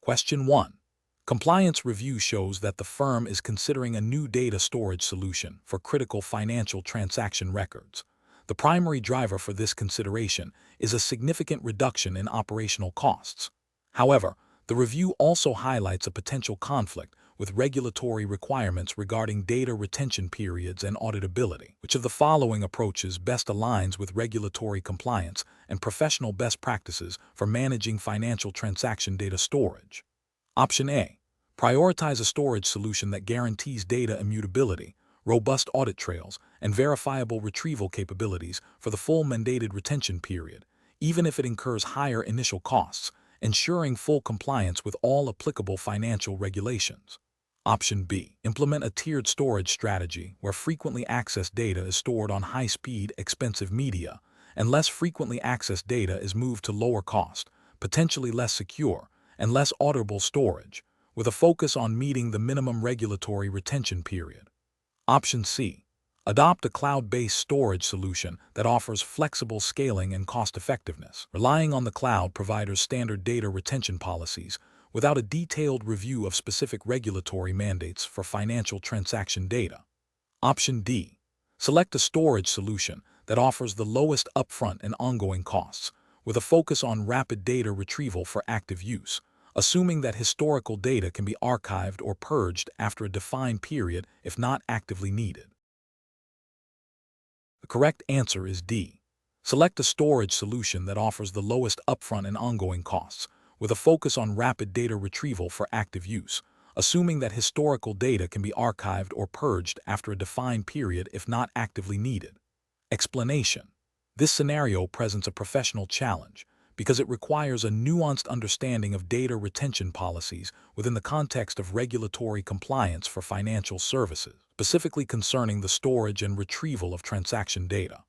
Question 1. Compliance review shows that the firm is considering a new data storage solution for critical financial transaction records. The primary driver for this consideration is a significant reduction in operational costs. However, the review also highlights a potential conflict with regulatory requirements regarding data retention periods and auditability. Which of the following approaches best aligns with regulatory compliance and professional best practices for managing financial transaction data storage? Option A. Prioritize a storage solution that guarantees data immutability, robust audit trails, and verifiable retrieval capabilities for the full mandated retention period, even if it incurs higher initial costs, ensuring full compliance with all applicable financial regulations. Option B. Implement a tiered storage strategy where frequently accessed data is stored on high-speed, expensive media, and less frequently accessed data is moved to lower cost, potentially less secure, and less auditable storage, with a focus on meeting the minimum regulatory retention period. Option C. Adopt a cloud-based storage solution that offers flexible scaling and cost-effectiveness, relying on the cloud provider's standard data retention policies without a detailed review of specific regulatory mandates for financial transaction data. Option D. Select a storage solution that offers the lowest upfront and ongoing costs, with a focus on rapid data retrieval for active use, assuming that historical data can be archived or purged after a defined period if not actively needed. The correct answer is D. Select a storage solution that offers the lowest upfront and ongoing costs, with a focus on rapid data retrieval for active use, assuming that historical data can be archived or purged after a defined period if not actively needed. Explanation. This scenario presents a professional challenge because it requires a nuanced understanding of data retention policies within the context of regulatory compliance for financial services, specifically concerning the storage and retrieval of transaction data.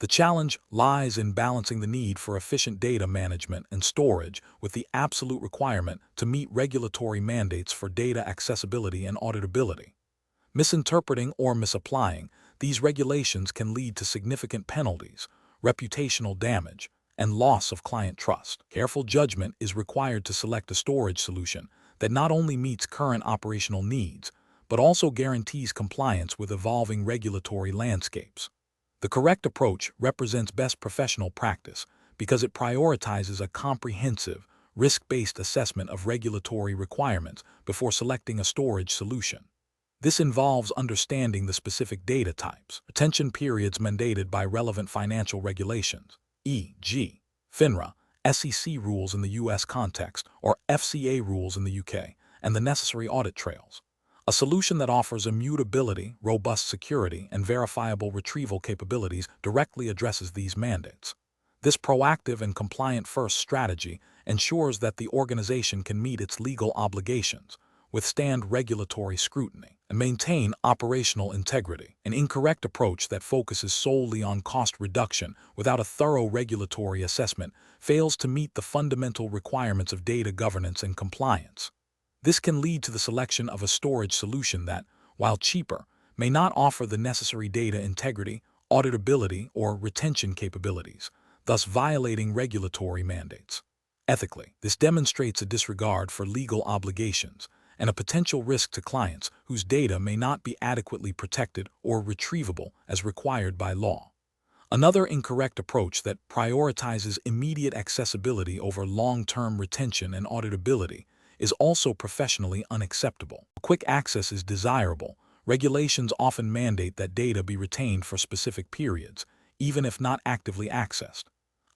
The challenge lies in balancing the need for efficient data management and storage with the absolute requirement to meet regulatory mandates for data accessibility and auditability. Misinterpreting or misapplying these regulations can lead to significant penalties, reputational damage, and loss of client trust. Careful judgment is required to select a storage solution that not only meets current operational needs, but also guarantees compliance with evolving regulatory landscapes. The correct approach represents best professional practice because it prioritizes a comprehensive, risk-based assessment of regulatory requirements before selecting a storage solution. This involves understanding the specific data types, retention periods mandated by relevant financial regulations, e.g., FINRA, SEC rules in the U.S. context, or FCA rules in the UK, and the necessary audit trails. A solution that offers immutability, robust security, and verifiable retrieval capabilities directly addresses these mandates. This proactive and compliant-first strategy ensures that the organization can meet its legal obligations, withstand regulatory scrutiny, and maintain operational integrity. An incorrect approach that focuses solely on cost reduction without a thorough regulatory assessment fails to meet the fundamental requirements of data governance and compliance. This can lead to the selection of a storage solution that, while cheaper, may not offer the necessary data integrity, auditability, or retention capabilities, thus violating regulatory mandates. Ethically, this demonstrates a disregard for legal obligations and a potential risk to clients whose data may not be adequately protected or retrievable as required by law. Another incorrect approach that prioritizes immediate accessibility over long-term retention and auditability is also professionally unacceptable. Quick access is desirable. Regulations often mandate that data be retained for specific periods, even if not actively accessed.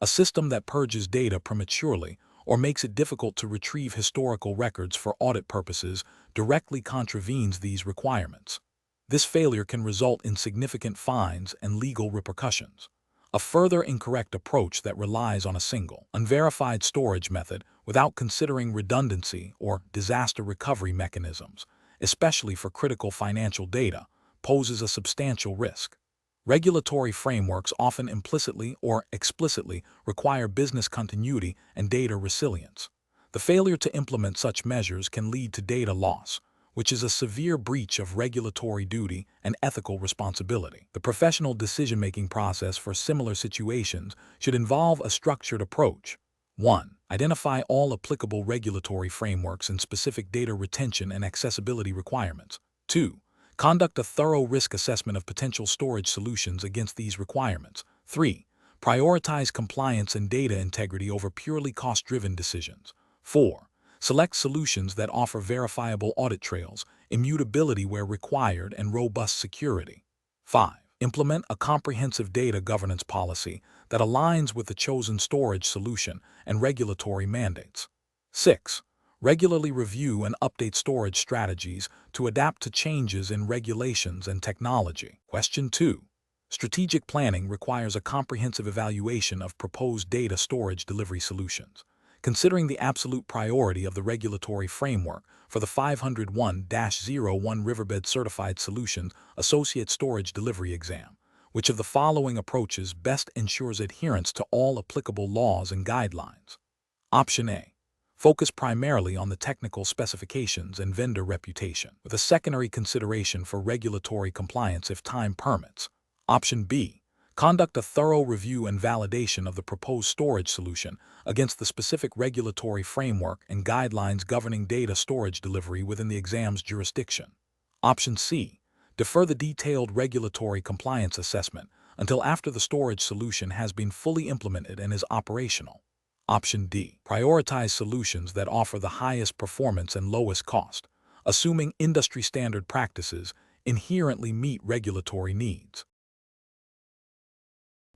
A system that purges data prematurely or makes it difficult to retrieve historical records for audit purposes directly contravenes these requirements. This failure can result in significant fines and legal repercussions. A further incorrect approach that relies on a single, unverified storage method without considering redundancy or disaster recovery mechanisms, especially for critical financial data, poses a substantial risk. Regulatory frameworks often implicitly or explicitly require business continuity and data resilience. The failure to implement such measures can lead to data loss, which is a severe breach of regulatory duty and ethical responsibility. The professional decision-making process for similar situations should involve a structured approach, 1. Identify all applicable regulatory frameworks and specific data retention and accessibility requirements. 2. Conduct a thorough risk assessment of potential storage solutions against these requirements. 3. Prioritize compliance and data integrity over purely cost-driven decisions. 4. Select solutions that offer verifiable audit trails, immutability where required, and robust security. 5. Implement a comprehensive data governance policy that aligns with the chosen storage solution and regulatory mandates. 6. Regularly review and update storage strategies to adapt to changes in regulations and technology. Question 2. Strategic planning requires a comprehensive evaluation of proposed data storage delivery solutions. Considering the absolute priority of the regulatory framework for the 501-01 Riverbed Certified Solutions Associate Storage Delivery Exam, which of the following approaches best ensures adherence to all applicable laws and guidelines? Option A. Focus primarily on the technical specifications and vendor reputation, with a secondary consideration for regulatory compliance if time permits. Option B. Conduct a thorough review and validation of the proposed storage solution against the specific regulatory framework and guidelines governing data storage delivery within the exam's jurisdiction. Option C. Defer the detailed regulatory compliance assessment until after the storage solution has been fully implemented and is operational. Option D. Prioritize solutions that offer the highest performance and lowest cost, assuming industry standard practices inherently meet regulatory needs.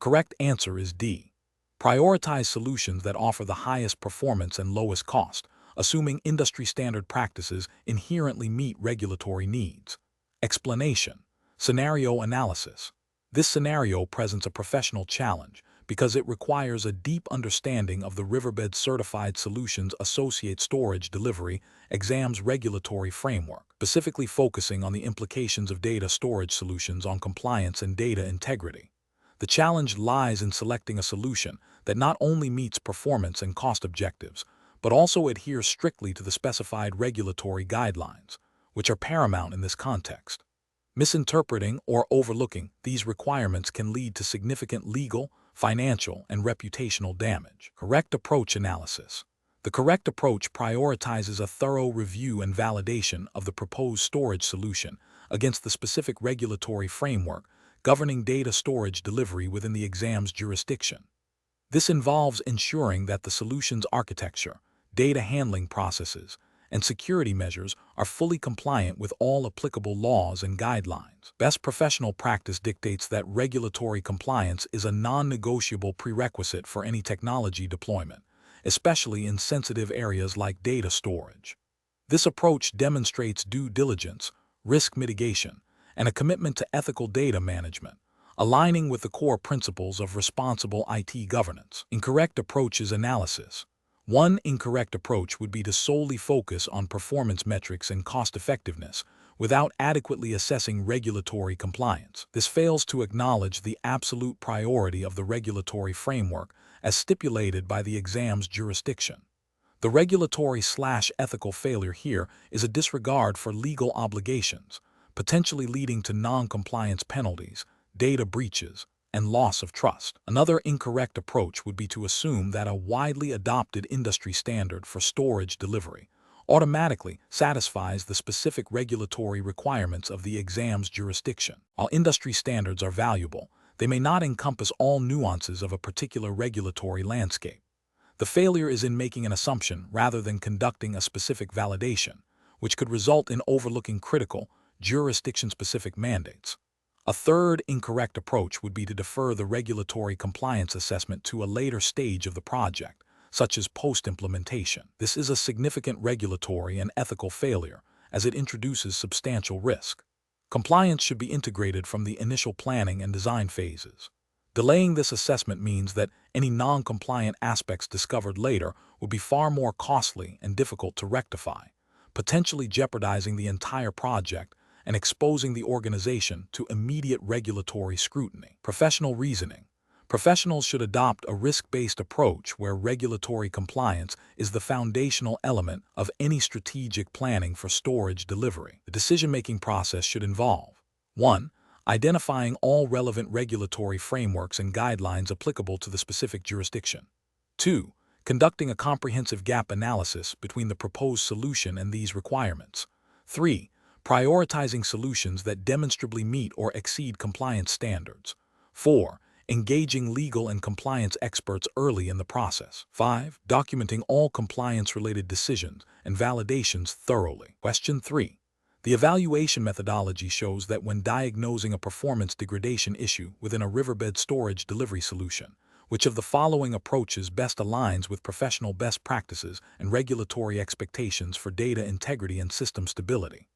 Correct answer is D. Prioritize solutions that offer the highest performance and lowest cost, assuming industry standard practices inherently meet regulatory needs. Explanation. Scenario analysis. This scenario presents a professional challenge because it requires a deep understanding of the Riverbed Certified Solutions Associate Storage Delivery Exam's regulatory framework, specifically focusing on the implications of data storage solutions on compliance and data integrity. The challenge lies in selecting a solution that not only meets performance and cost objectives, but also adheres strictly to the specified regulatory guidelines, which are paramount in this context. Misinterpreting or overlooking these requirements can lead to significant legal, financial, and reputational damage. Correct approach analysis. The correct approach prioritizes a thorough review and validation of the proposed storage solution against the specific regulatory framework governing data storage delivery within the exam's jurisdiction. This involves ensuring that the solution's architecture, data handling processes, and security measures are fully compliant with all applicable laws and guidelines. Best professional practice dictates that regulatory compliance is a non-negotiable prerequisite for any technology deployment, especially in sensitive areas like data storage. This approach demonstrates due diligence, risk mitigation, and a commitment to ethical data management, aligning with the core principles of responsible IT governance. Incorrect approach is analysis. One incorrect approach would be to solely focus on performance metrics and cost-effectiveness without adequately assessing regulatory compliance. This fails to acknowledge the absolute priority of the regulatory framework as stipulated by the exam's jurisdiction. The regulatory/ethical failure here is a disregard for legal obligations, potentially leading to non-compliance penalties, data breaches, and loss of trust. Another incorrect approach would be to assume that a widely adopted industry standard for storage delivery automatically satisfies the specific regulatory requirements of the exam's jurisdiction. While industry standards are valuable, they may not encompass all nuances of a particular regulatory landscape. The failure is in making an assumption rather than conducting a specific validation, which could result in overlooking critical, jurisdiction-specific mandates. A third incorrect approach would be to defer the regulatory compliance assessment to a later stage of the project, such as post-implementation. This is a significant regulatory and ethical failure, as it introduces substantial risk. Compliance should be integrated from the initial planning and design phases. Delaying this assessment means that any non-compliant aspects discovered later would be far more costly and difficult to rectify, potentially jeopardizing the entire project and exposing the organization to immediate regulatory scrutiny. Professional reasoning. Professionals should adopt a risk-based approach where regulatory compliance is the foundational element of any strategic planning for storage delivery. The decision-making process should involve 1. Identifying all relevant regulatory frameworks and guidelines applicable to the specific jurisdiction. 2. conducting a comprehensive gap analysis between the proposed solution and these requirements. 3. Prioritizing solutions that demonstrably meet or exceed compliance standards. 4. Engaging legal and compliance experts early in the process. 5. Documenting all compliance-related decisions and validations thoroughly. Question 3. The evaluation methodology shows that when diagnosing a performance degradation issue within a Riverbed storage delivery solution, which of the following approaches best aligns with professional best practices and regulatory expectations for data integrity and system stability?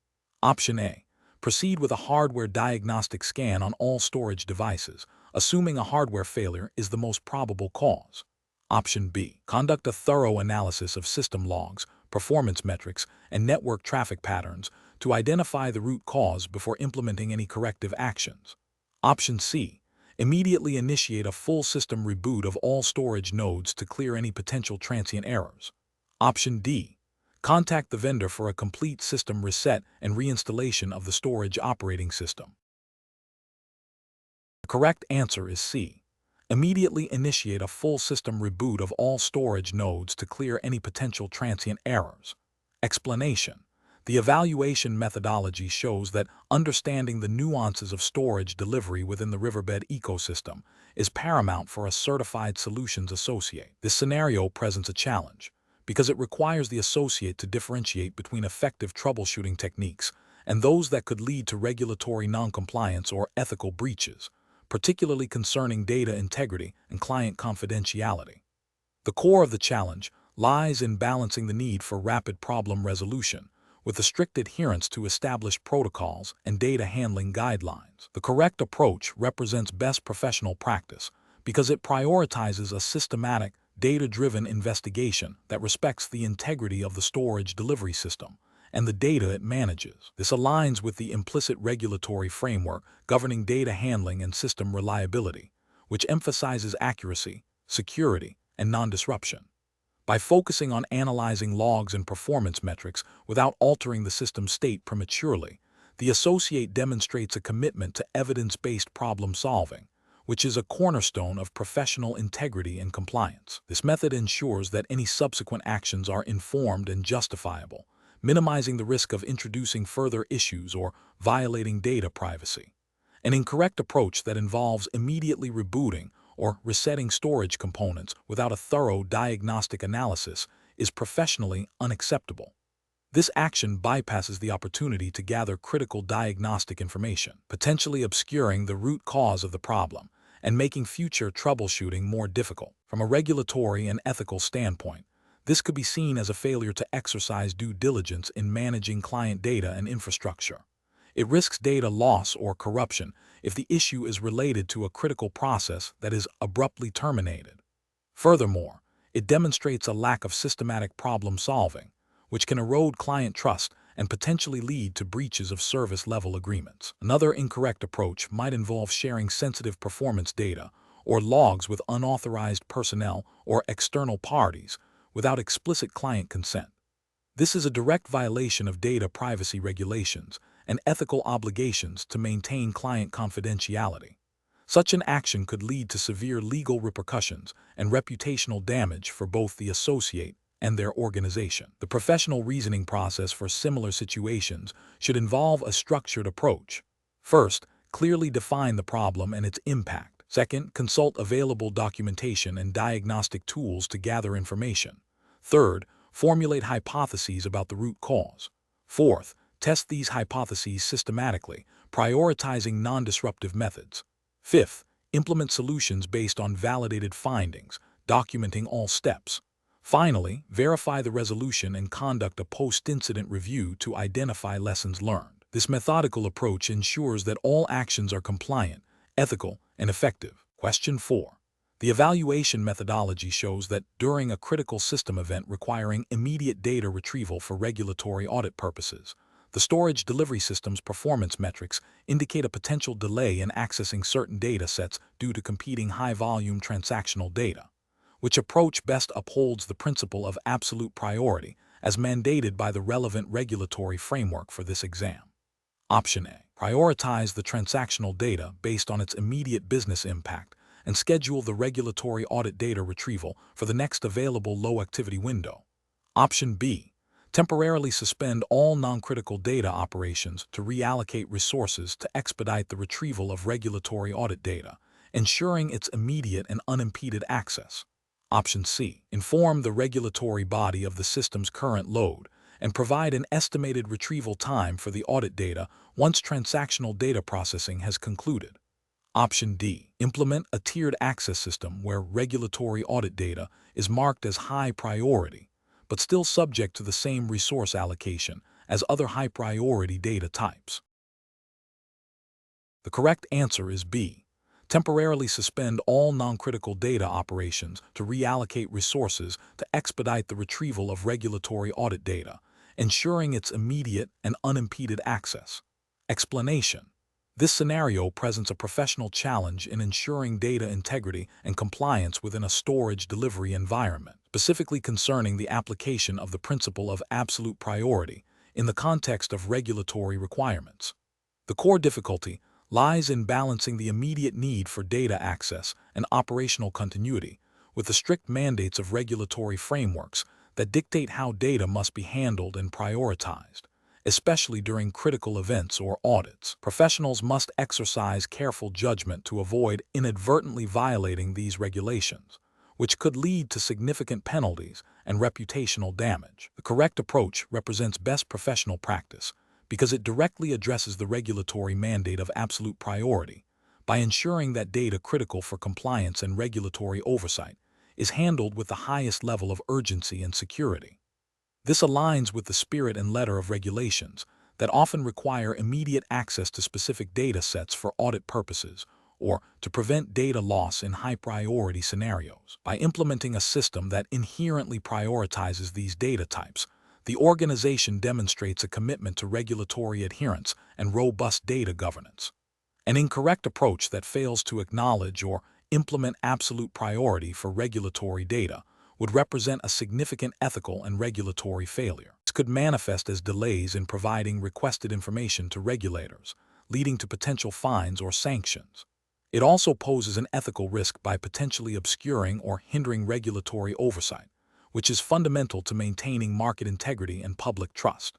Option A. Proceed with a hardware diagnostic scan on all storage devices, assuming a hardware failure is the most probable cause. Option B. Conduct a thorough analysis of system logs, performance metrics, and network traffic patterns to identify the root cause before implementing any corrective actions. Option C. Immediately initiate a full system reboot of all storage nodes to clear any potential transient errors. Option D. Contact the vendor for a complete system reset and reinstallation of the storage operating system. The correct answer is C. Immediately initiate a full system reboot of all storage nodes to clear any potential transient errors. Explanation. The evaluation methodology shows that understanding the nuances of storage delivery within the Riverbed ecosystem is paramount for a certified solutions associate. This scenario presents a challenge because it requires the associate to differentiate between effective troubleshooting techniques and those that could lead to regulatory noncompliance or ethical breaches, particularly concerning data integrity and client confidentiality. The core of the challenge lies in balancing the need for rapid problem resolution with a strict adherence to established protocols and data handling guidelines. The correct approach represents best professional practice because it prioritizes a systematic, data-driven investigation that respects the integrity of the storage delivery system and the data it manages. This aligns with the implicit regulatory framework governing data handling and system reliability, which emphasizes accuracy, security, and non-disruption. By focusing on analyzing logs and performance metrics without altering the system state prematurely, the associate demonstrates a commitment to evidence-based problem-solving, which is a cornerstone of professional integrity and compliance. This method ensures that any subsequent actions are informed and justifiable, minimizing the risk of introducing further issues or violating data privacy. An incorrect approach that involves immediately rebooting or resetting storage components without a thorough diagnostic analysis is professionally unacceptable. This action bypasses the opportunity to gather critical diagnostic information, potentially obscuring the root cause of the problem and making future troubleshooting more difficult. From a regulatory and ethical standpoint, this could be seen as a failure to exercise due diligence in managing client data and infrastructure. It risks data loss or corruption if the issue is related to a critical process that is abruptly terminated. Furthermore, it demonstrates a lack of systematic problem-solving, which can erode client trust and potentially lead to breaches of service-level agreements. Another incorrect approach might involve sharing sensitive performance data or logs with unauthorized personnel or external parties without explicit client consent. This is a direct violation of data privacy regulations and ethical obligations to maintain client confidentiality. Such an action could lead to severe legal repercussions and reputational damage for both the associate and their organization. The professional reasoning process for similar situations should involve a structured approach. First, clearly define the problem and its impact. Second, consult available documentation and diagnostic tools to gather information. Third, formulate hypotheses about the root cause. Fourth, test these hypotheses systematically, prioritizing non-disruptive methods. Fifth, implement solutions based on validated findings, documenting all steps. Finally, verify the resolution and conduct a post-incident review to identify lessons learned. This methodical approach ensures that all actions are compliant, ethical, and effective. Question 4. The evaluation methodology shows that during a critical system event requiring immediate data retrieval for regulatory audit purposes, the storage delivery system's performance metrics indicate a potential delay in accessing certain data sets due to competing high-volume transactional data. Which approach best upholds the principle of absolute priority as mandated by the relevant regulatory framework for this exam? Option A. Prioritize the transactional data based on its immediate business impact and schedule the regulatory audit data retrieval for the next available low-activity window. Option B. Temporarily suspend all non-critical data operations to reallocate resources to expedite the retrieval of regulatory audit data, ensuring its immediate and unimpeded access. Option C. Inform the regulatory body of the system's current load and provide an estimated retrieval time for the audit data once transactional data processing has concluded. Option D. Implement a tiered access system where regulatory audit data is marked as high priority, but still subject to the same resource allocation as other high-priority data types. The correct answer is B. Temporarily suspend all non-critical data operations to reallocate resources to expedite the retrieval of regulatory audit data, ensuring its immediate and unimpeded access. Explanation. This scenario presents a professional challenge in ensuring data integrity and compliance within a storage delivery environment, specifically concerning the application of the principle of absolute priority in the context of regulatory requirements. The core difficulty lies in balancing the immediate need for data access and operational continuity with the strict mandates of regulatory frameworks that dictate how data must be handled and prioritized, especially during critical events or audits. Professionals must exercise careful judgment to avoid inadvertently violating these regulations, which could lead to significant penalties and reputational damage. The correct approach represents best professional practice because it directly addresses the regulatory mandate of absolute priority by ensuring that data critical for compliance and regulatory oversight is handled with the highest level of urgency and security. This aligns with the spirit and letter of regulations that often require immediate access to specific data sets for audit purposes or to prevent data loss in high-priority scenarios. By implementing a system that inherently prioritizes these data types, the organization demonstrates a commitment to regulatory adherence and robust data governance. An incorrect approach that fails to acknowledge or implement absolute priority for regulatory data would represent a significant ethical and regulatory failure. This could manifest as delays in providing requested information to regulators, leading to potential fines or sanctions. It also poses an ethical risk by potentially obscuring or hindering regulatory oversight, which is fundamental to maintaining market integrity and public trust.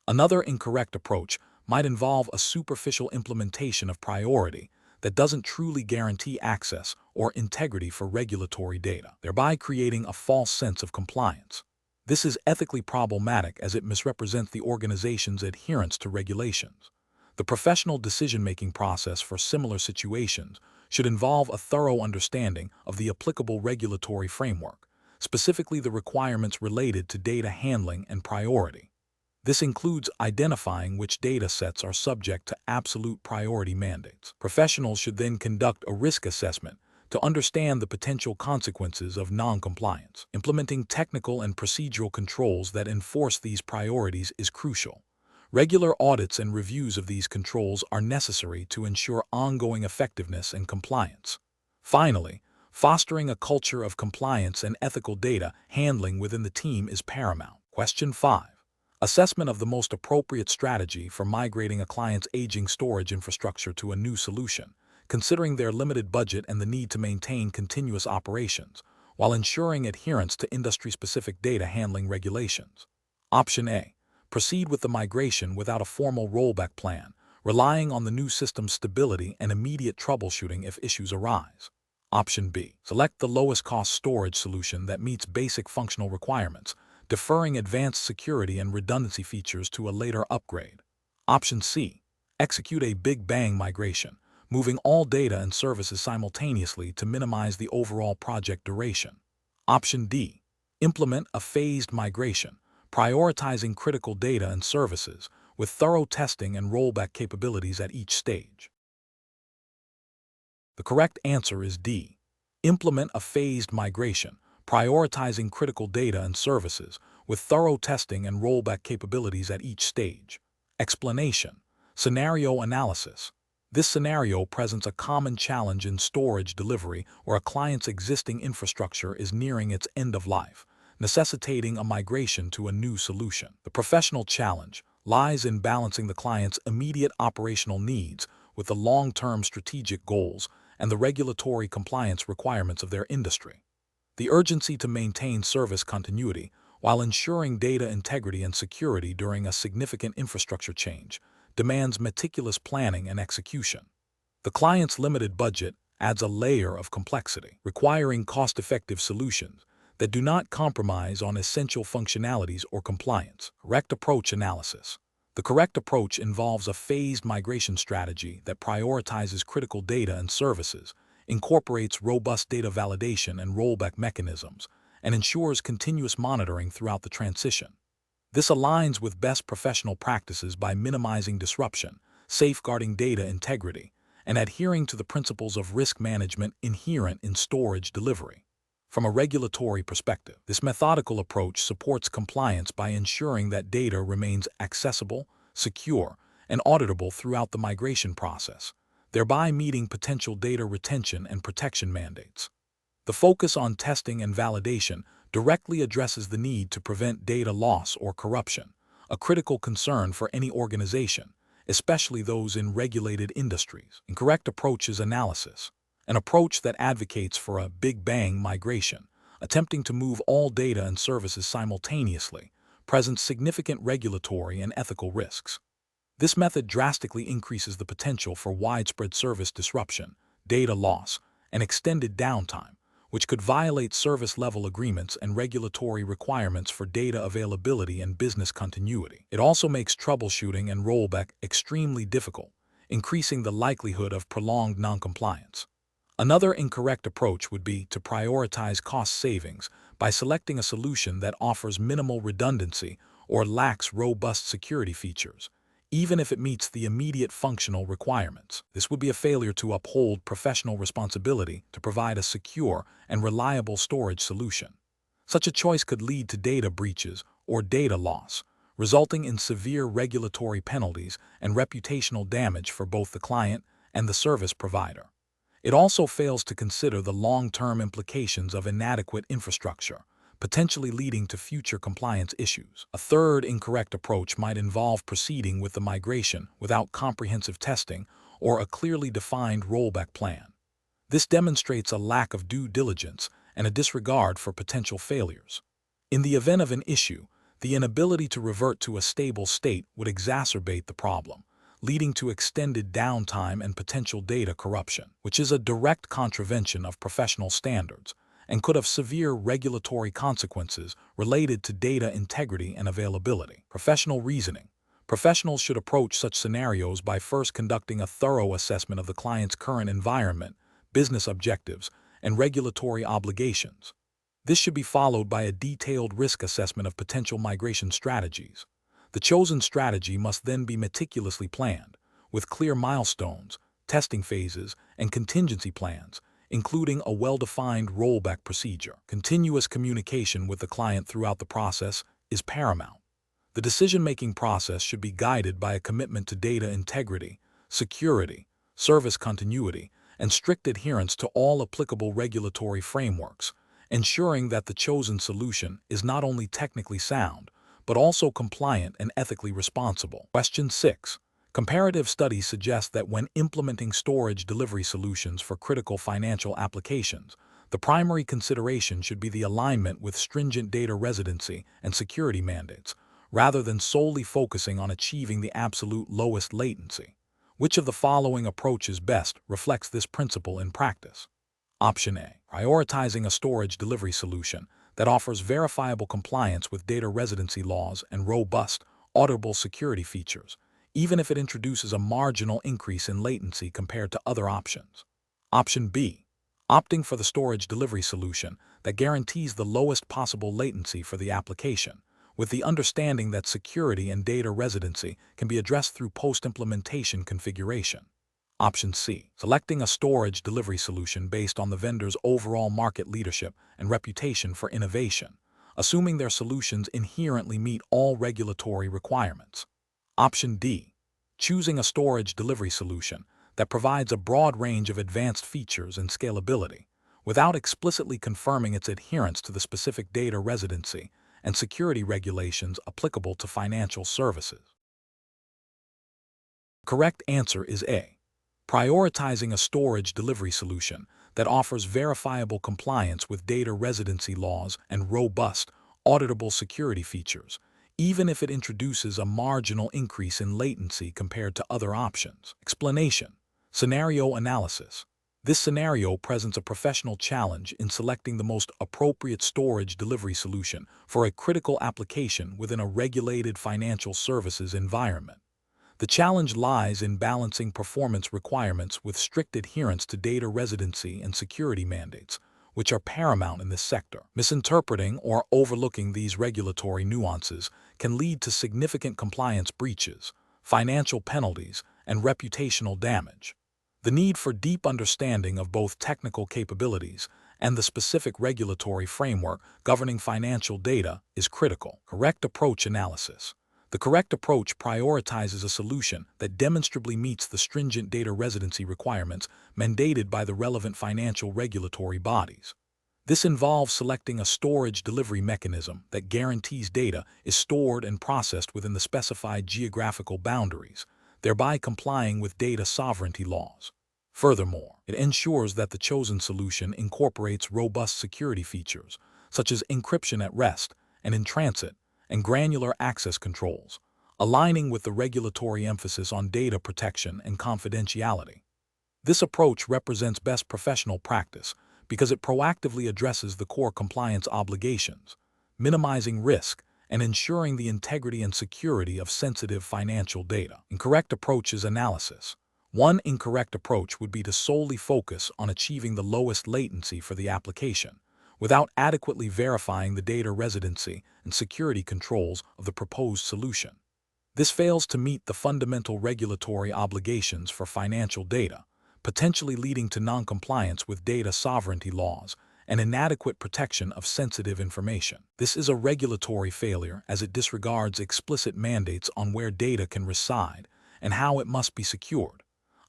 Another incorrect approach might involve a superficial implementation of priority that doesn't truly guarantee access or integrity for regulatory data, thereby creating a false sense of compliance. This is ethically problematic as it misrepresents the organization's adherence to regulations. The professional decision-making process for similar situations should involve a thorough understanding of the applicable regulatory framework, specifically the requirements related to data handling and priority. This includes identifying which data sets are subject to absolute priority mandates. Professionals should then conduct a risk assessment to understand the potential consequences of non-compliance. Implementing technical and procedural controls that enforce these priorities is crucial. Regular audits and reviews of these controls are necessary to ensure ongoing effectiveness and compliance. Finally, fostering a culture of compliance and ethical data handling within the team is paramount. Question 5. Assessment of the most appropriate strategy for migrating a client's aging storage infrastructure to a new solution, considering their limited budget and the need to maintain continuous operations, while ensuring adherence to industry-specific data handling regulations. Option A. Proceed with the migration without a formal rollback plan, relying on the new system's stability and immediate troubleshooting if issues arise. Option B. Select the lowest-cost storage solution that meets basic functional requirements, deferring advanced security and redundancy features to a later upgrade. Option C. Execute a big bang migration, moving all data and services simultaneously to minimize the overall project duration. Option D. Implement a phased migration, prioritizing critical data and services with thorough testing and rollback capabilities at each stage. The correct answer is D. Implement a phased migration, prioritizing critical data and services with thorough testing and rollback capabilities at each stage. Explanation. Scenario analysis. This scenario presents a common challenge in storage delivery where a client's existing infrastructure is nearing its end of life, necessitating a migration to a new solution. The professional challenge lies in balancing the client's immediate operational needs with the long-term strategic goals and the regulatory compliance requirements of their industry. The urgency to maintain service continuity while ensuring data integrity and security during a significant infrastructure change demands meticulous planning and execution. The client's limited budget adds a layer of complexity, requiring cost-effective solutions that do not compromise on essential functionalities or compliance. Correct approach analysis. The correct approach involves a phased migration strategy that prioritizes critical data and services, incorporates robust data validation and rollback mechanisms, and ensures continuous monitoring throughout the transition. This aligns with best professional practices by minimizing disruption, safeguarding data integrity, and adhering to the principles of risk management inherent in storage delivery. From a regulatory perspective, this methodical approach supports compliance by ensuring that data remains accessible, secure, and auditable throughout the migration process, thereby meeting potential data retention and protection mandates. The focus on testing and validation directly addresses the need to prevent data loss or corruption, a critical concern for any organization, especially those in regulated industries. Incorrect approach is analysis, an approach that advocates for a Big Bang migration, attempting to move all data and services simultaneously, presents significant regulatory and ethical risks. This method drastically increases the potential for widespread service disruption, data loss, and extended downtime, which could violate service-level agreements and regulatory requirements for data availability and business continuity. It also makes troubleshooting and rollback extremely difficult, increasing the likelihood of prolonged noncompliance. Another incorrect approach would be to prioritize cost savings by selecting a solution that offers minimal redundancy or lacks robust security features, even if it meets the immediate functional requirements. This would be a failure to uphold professional responsibility to provide a secure and reliable storage solution. Such a choice could lead to data breaches or data loss, resulting in severe regulatory penalties and reputational damage for both the client and the service provider. It also fails to consider the long-term implications of inadequate infrastructure, potentially leading to future compliance issues. A third incorrect approach might involve proceeding with the migration without comprehensive testing or a clearly defined rollback plan. This demonstrates a lack of due diligence and a disregard for potential failures. In the event of an issue, the inability to revert to a stable state would exacerbate the problem, leading to extended downtime and potential data corruption, which is a direct contravention of professional standards and could have severe regulatory consequences related to data integrity and availability. Professional reasoning. Professionals should approach such scenarios by first conducting a thorough assessment of the client's current environment, business objectives, and regulatory obligations. This should be followed by a detailed risk assessment of potential migration strategies. The chosen strategy must then be meticulously planned, with clear milestones, testing phases, and contingency plans, including a well-defined rollback procedure. Continuous communication with the client throughout the process is paramount. The decision-making process should be guided by a commitment to data integrity, security, service continuity, and strict adherence to all applicable regulatory frameworks, ensuring that the chosen solution is not only technically sound, but also compliant and ethically responsible. Question 6. Comparative studies suggest that when implementing storage delivery solutions for critical financial applications, the primary consideration should be the alignment with stringent data residency and security mandates, rather than solely focusing on achieving the absolute lowest latency. Which of the following approaches best reflects this principle in practice? Option A. Prioritizing a storage delivery solution that offers verifiable compliance with data residency laws and robust, auditable security features, even if it introduces a marginal increase in latency compared to other options. Option B. Opting for the storage delivery solution that guarantees the lowest possible latency for the application, with the understanding that security and data residency can be addressed through post-implementation configuration. Option C. Selecting a storage delivery solution based on the vendor's overall market leadership and reputation for innovation, assuming their solutions inherently meet all regulatory requirements. Option D. Choosing a storage delivery solution that provides a broad range of advanced features and scalability, without explicitly confirming its adherence to the specific data residency and security regulations applicable to financial services. The correct answer is A. prioritizing a storage delivery solution that offers verifiable compliance with data residency laws and robust, auditable security features, even if it introduces a marginal increase in latency compared to other options. Explanation: scenario analysis. This scenario presents a professional challenge in selecting the most appropriate storage delivery solution for a critical application within a regulated financial services environment. The challenge lies in balancing performance requirements with strict adherence to data residency and security mandates, which are paramount in this sector. Misinterpreting or overlooking these regulatory nuances can lead to significant compliance breaches, financial penalties, and reputational damage. The need for deep understanding of both technical capabilities and the specific regulatory framework governing financial data is critical. Correct approach analysis. The correct approach prioritizes a solution that demonstrably meets the stringent data residency requirements mandated by the relevant financial regulatory bodies. This involves selecting a storage delivery mechanism that guarantees data is stored and processed within the specified geographical boundaries, thereby complying with data sovereignty laws. Furthermore, it ensures that the chosen solution incorporates robust security features, such as encryption at rest and in transit, and granular access controls, aligning with the regulatory emphasis on data protection and confidentiality. This approach represents best professional practice because it proactively addresses the core compliance obligations, minimizing risk and ensuring the integrity and security of sensitive financial data. Incorrect approaches analysis. One incorrect approach would be to solely focus on achieving the lowest latency for the application, without adequately verifying the data residency and security controls of the proposed solution. This fails to meet the fundamental regulatory obligations for financial data, potentially leading to noncompliance with data sovereignty laws and inadequate protection of sensitive information. This is a regulatory failure as it disregards explicit mandates on where data can reside and how it must be secured.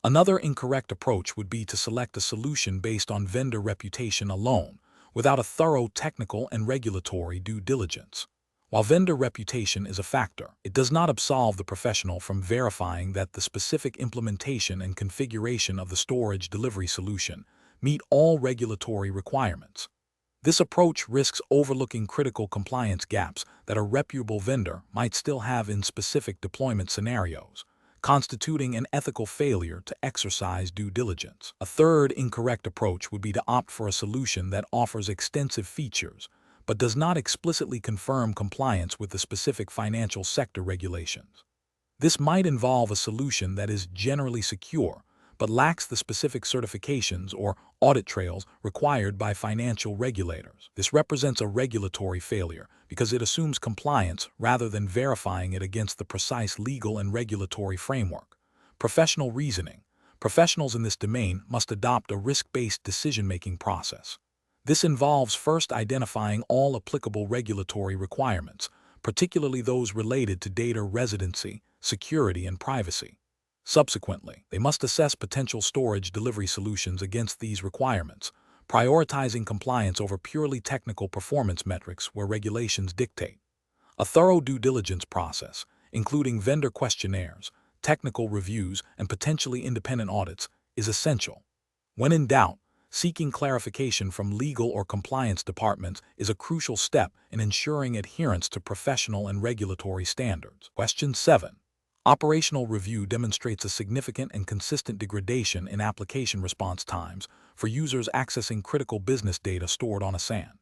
Another incorrect approach would be to select a solution based on vendor reputation alone, without a thorough technical and regulatory due diligence. While vendor reputation is a factor, it does not absolve the professional from verifying that the specific implementation and configuration of the storage delivery solution meet all regulatory requirements. This approach risks overlooking critical compliance gaps that a reputable vendor might still have in specific deployment scenarios, constituting an ethical failure to exercise due diligence. A third incorrect approach would be to opt for a solution that offers extensive features, but does not explicitly confirm compliance with the specific financial sector regulations. This might involve a solution that is generally secure, but lacks the specific certifications or audit trails required by financial regulators. This represents a regulatory failure because it assumes compliance rather than verifying it against the precise legal and regulatory framework. Professional reasoning. Professionals in this domain must adopt a risk-based decision-making process. This involves first identifying all applicable regulatory requirements, particularly those related to data residency, security, and privacy. Subsequently, they must assess potential storage delivery solutions against these requirements, prioritizing compliance over purely technical performance metrics where regulations dictate. A thorough due diligence process, including vendor questionnaires, technical reviews, and potentially independent audits, is essential. When in doubt, seeking clarification from legal or compliance departments is a crucial step in ensuring adherence to professional and regulatory standards. Question 7. Operational review demonstrates a significant and consistent degradation in application response times for users accessing critical business data stored on a SAN.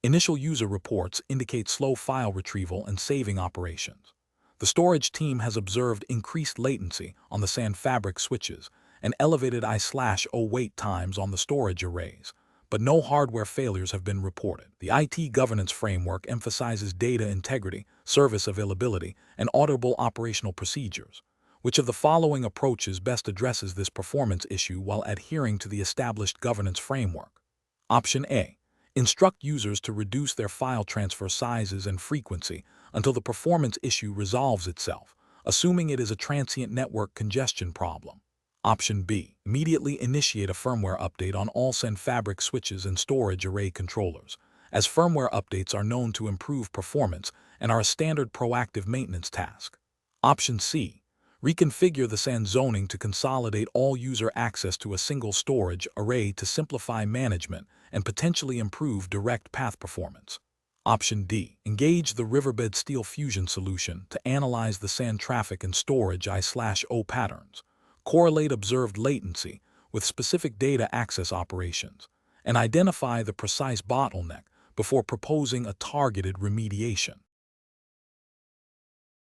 Initial user reports indicate slow file retrieval and saving operations. The storage team has observed increased latency on the SAN fabric switches and elevated I/O wait times on the storage arrays, but no hardware failures have been reported. The IT governance framework emphasizes data integrity, service availability, and auditable operational procedures. Which of the following approaches best addresses this performance issue while adhering to the established governance framework? Option A. Instruct users to reduce their file transfer sizes and frequency until the performance issue resolves itself, assuming it is a transient network congestion problem. Option B. Immediately initiate a firmware update on all SAN fabric switches and storage array controllers, as firmware updates are known to improve performance and are a standard proactive maintenance task. Option C. Reconfigure the SAN zoning to consolidate all user access to a single storage array to simplify management and potentially improve direct path performance. Option D. Engage the Riverbed Steel Fusion solution to analyze the SAN traffic and storage I/O patterns, correlate observed latency with specific data access operations, and identify the precise bottleneck before proposing a targeted remediation.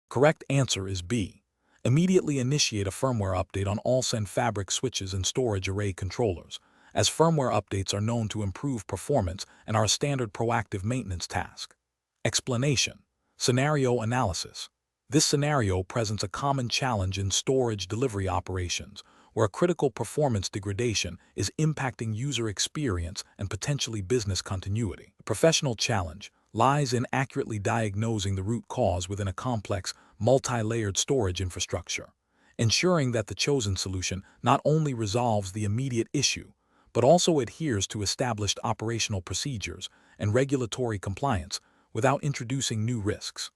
Correct answer is B. Immediately initiate a firmware update on all SAN fabric switches and storage array controllers, as firmware updates are known to improve performance and are a standard proactive maintenance task. Explanation. Scenario analysis. This scenario presents a common challenge in storage delivery operations, where a critical performance degradation is impacting user experience and potentially business continuity. The professional challenge lies in accurately diagnosing the root cause within a complex, multi-layered storage infrastructure, ensuring that the chosen solution not only resolves the immediate issue, but also adheres to established operational procedures and regulatory compliance without introducing new risks.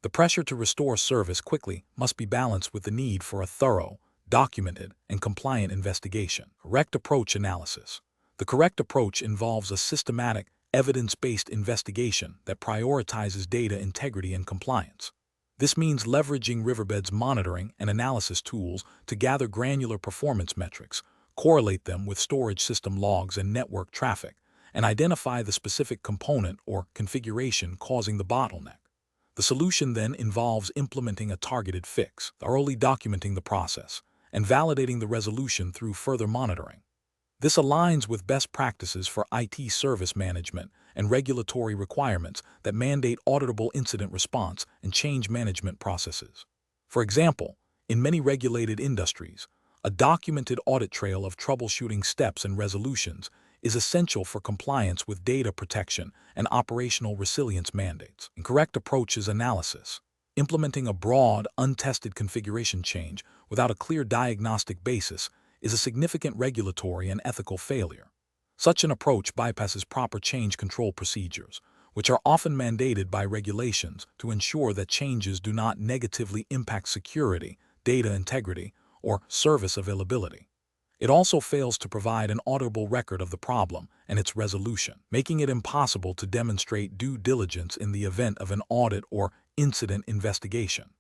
The pressure to restore service quickly must be balanced with the need for a thorough, documented, and compliant investigation. Correct approach analysis. The correct approach involves a systematic, evidence-based investigation that prioritizes data integrity and compliance. This means leveraging Riverbed's monitoring and analysis tools to gather granular performance metrics, correlate them with storage system logs and network traffic, and identify the specific component or configuration causing the bottleneck. The solution then involves implementing a targeted fix, thoroughly documenting the process, and validating the resolution through further monitoring. This aligns with best practices for IT service management and regulatory requirements that mandate auditable incident response and change management processes. For example, in many regulated industries, a documented audit trail of troubleshooting steps and resolutions is essential for compliance with data protection and operational resilience mandates. Incorrect approaches analysis. Implementing a broad, untested configuration change without a clear diagnostic basis is a significant regulatory and ethical failure. Such an approach bypasses proper change control procedures, which are often mandated by regulations to ensure that changes do not negatively impact security, data integrity, or service availability. It also fails to provide an auditable record of the problem and its resolution, making it impossible to demonstrate due diligence in the event of an audit or incident investigation.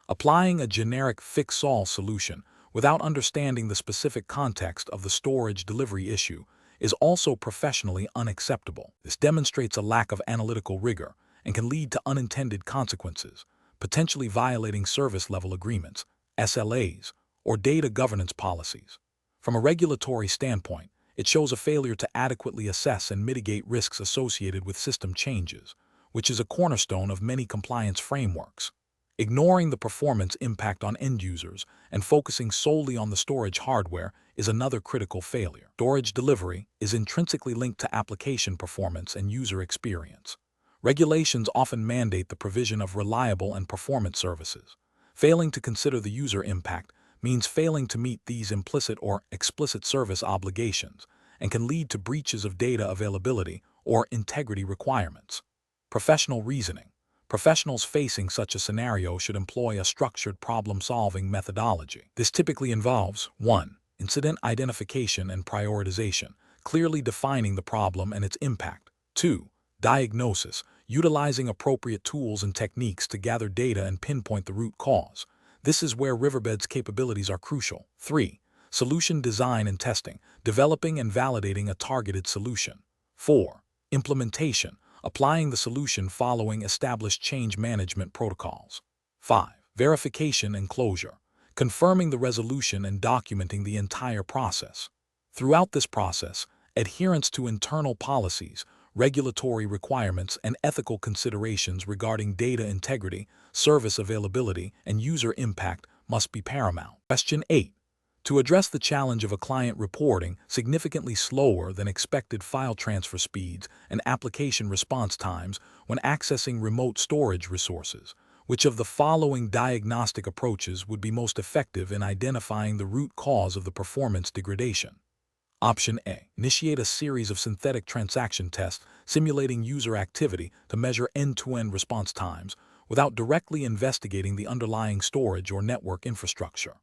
Applying a generic fix-all solution without understanding the specific context of the storage delivery issue is also professionally unacceptable. This demonstrates a lack of analytical rigor and can lead to unintended consequences, potentially violating service-level agreements, SLAs, or data governance policies. From a regulatory standpoint, it shows a failure to adequately assess and mitigate risks associated with system changes, which is a cornerstone of many compliance frameworks. Ignoring the performance impact on end users and focusing solely on the storage hardware is another critical failure. Storage delivery is intrinsically linked to application performance and user experience. Regulations often mandate the provision of reliable and performant services. Failing to consider the user impact means failing to meet these implicit or explicit service obligations and can lead to breaches of data availability or integrity requirements. Professional reasoning. Professionals facing such a scenario should employ a structured problem-solving methodology. This typically involves 1. Incident identification and prioritization, clearly defining the problem and its impact. 2. Diagnosis, utilizing appropriate tools and techniques to gather data and pinpoint the root cause. This is where Riverbed's capabilities are crucial. 3. Solution design and testing, developing and validating a targeted solution. 4. Implementation, applying the solution following established change management protocols. 5. Verification and closure, confirming the resolution and documenting the entire process. Throughout this process, adherence to internal policies, regulatory requirements, and ethical considerations regarding data integrity, service availability, and user impact must be paramount. Question 8. To address the challenge of a client reporting significantly slower than expected file transfer speeds and application response times when accessing remote storage resources, which of the following diagnostic approaches would be most effective in identifying the root cause of the performance degradation? Option A. Initiate a series of synthetic transaction tests simulating user activity to measure end-to-end response times, without directly investigating the underlying storage or network infrastructure.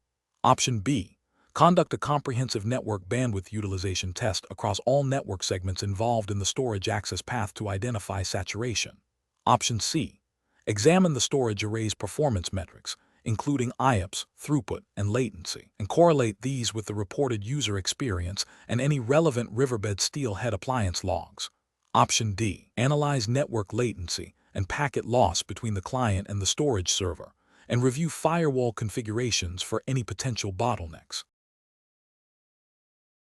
Option B. Conduct a comprehensive network bandwidth utilization test across all network segments involved in the storage access path to identify saturation. Option C. Examine the storage array's performance metrics, including IOPS, throughput, and latency, and correlate these with the reported user experience and any relevant Riverbed steelhead appliance logs. Option D. Analyze network latency and packet loss between the client and the storage server, and review firewall configurations for any potential bottlenecks.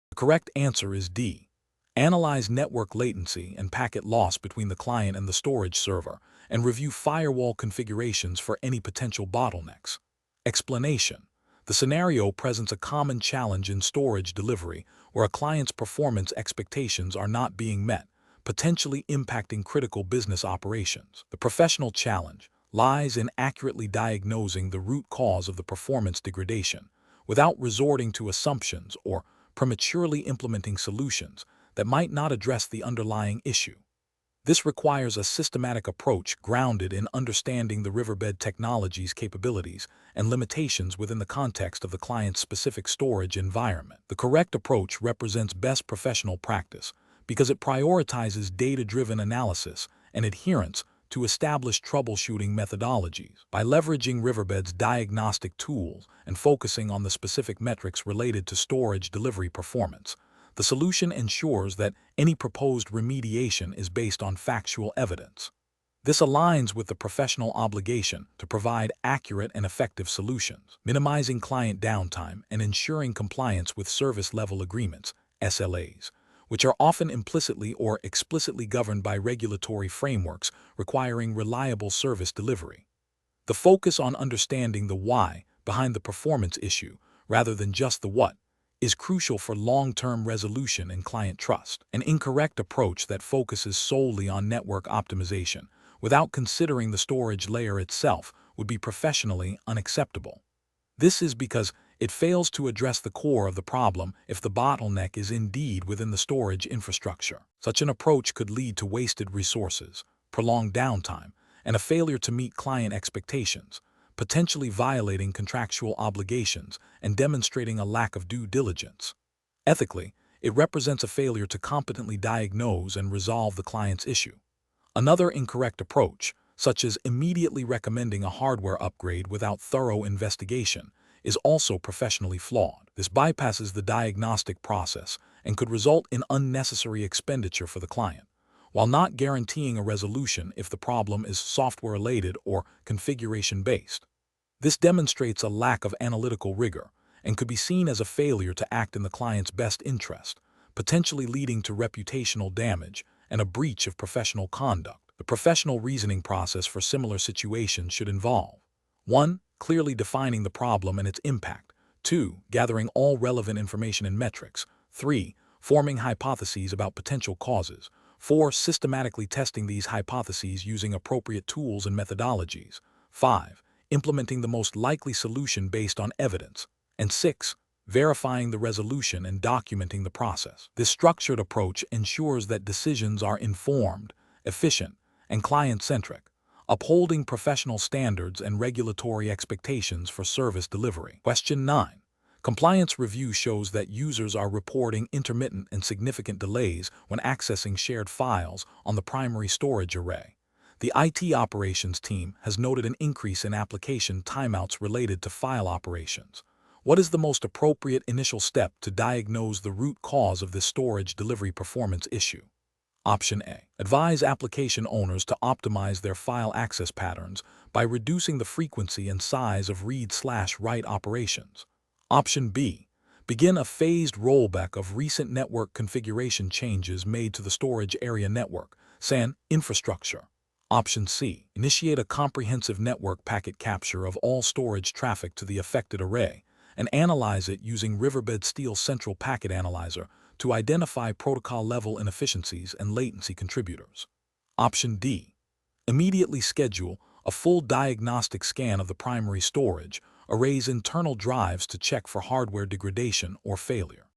The correct answer is D. Analyze network latency and packet loss between the client and the storage server, and review firewall configurations for any potential bottlenecks. Explanation: the scenario presents a common challenge in storage delivery where a client's performance expectations are not being met, potentially impacting critical business operations. The professional challenge lies in accurately diagnosing the root cause of the performance degradation without resorting to assumptions or prematurely implementing solutions that might not address the underlying issue. This requires a systematic approach grounded in understanding the Riverbed technology's capabilities and limitations within the context of the client's specific storage environment. The correct approach represents best professional practice because it prioritizes data-driven analysis and adherence to established troubleshooting methodologies. By leveraging Riverbed's diagnostic tools and focusing on the specific metrics related to storage delivery performance, the solution ensures that any proposed remediation is based on factual evidence. This aligns with the professional obligation to provide accurate and effective solutions, minimizing client downtime and ensuring compliance with service-level agreements, SLAs, which are often implicitly or explicitly governed by regulatory frameworks requiring reliable service delivery. The focus on understanding the why behind the performance issue, rather than just the what, is crucial for long-term resolution and client trust. An incorrect approach that focuses solely on network optimization without considering the storage layer itself would be professionally unacceptable. This is because it fails to address the core of the problem if the bottleneck is indeed within the storage infrastructure. Such an approach could lead to wasted resources, prolonged downtime, and a failure to meet client expectations, potentially violating contractual obligations and demonstrating a lack of due diligence. Ethically, it represents a failure to competently diagnose and resolve the client's issue. Another incorrect approach, such as immediately recommending a hardware upgrade without thorough investigation, is also professionally flawed. This bypasses the diagnostic process and could result in unnecessary expenditure for the client, while not guaranteeing a resolution if the problem is software-related or configuration-based. This demonstrates a lack of analytical rigor and could be seen as a failure to act in the client's best interest, potentially leading to reputational damage and a breach of professional conduct. The professional reasoning process for similar situations should involve 1. Clearly defining the problem and its impact. 2. Gathering all relevant information and metrics. 3. Forming hypotheses about potential causes. 4. Systematically testing these hypotheses using appropriate tools and methodologies. 5. Implementing the most likely solution based on evidence. And 6. Verifying the resolution and documenting the process. This structured approach ensures that decisions are informed, efficient, and client-centric, upholding professional standards and regulatory expectations for service delivery. Question 9. Compliance review shows that users are reporting intermittent and significant delays when accessing shared files on the primary storage array. The IT operations team has noted an increase in application timeouts related to file operations. What is the most appropriate initial step to diagnose the root cause of this storage delivery performance issue? Option A. Advise application owners to optimize their file access patterns by reducing the frequency and size of read/write operations. Option B. Begin a phased rollback of recent network configuration changes made to the storage area network, SAN, infrastructure. Option C. Initiate a comprehensive network packet capture of all storage traffic to the affected array and analyze it using Riverbed Steel Central Packet Analyzer to identify protocol-level inefficiencies and latency contributors. Option D. Immediately schedule a full diagnostic scan of the primary storage array's internal drives to check for hardware degradation or failure.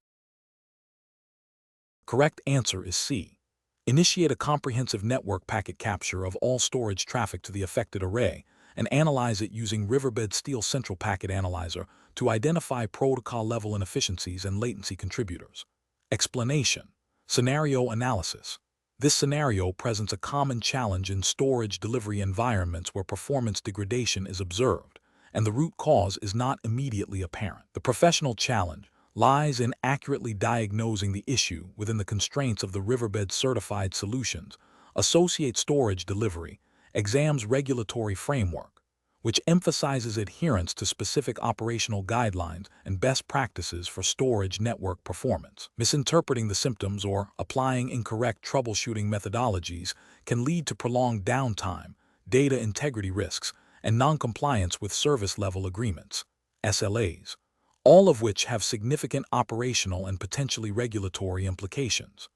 Correct answer is C. Initiate a comprehensive network packet capture of all storage traffic to the affected array and analyze it using Riverbed Steel Central Packet Analyzer to identify protocol-level inefficiencies and latency contributors. Explanation: scenario analysis. This scenario presents a common challenge in storage delivery environments where performance degradation is observed, and the root cause is not immediately apparent. The professional challenge lies in accurately diagnosing the issue within the constraints of the Riverbed certified solutions, associate storage delivery, exams regulatory framework, which emphasizes adherence to specific operational guidelines and best practices for storage network performance. Misinterpreting the symptoms or applying incorrect troubleshooting methodologies can lead to prolonged downtime, data integrity risks, and noncompliance with service-level agreements, SLAs, all of which have significant operational and potentially regulatory implications.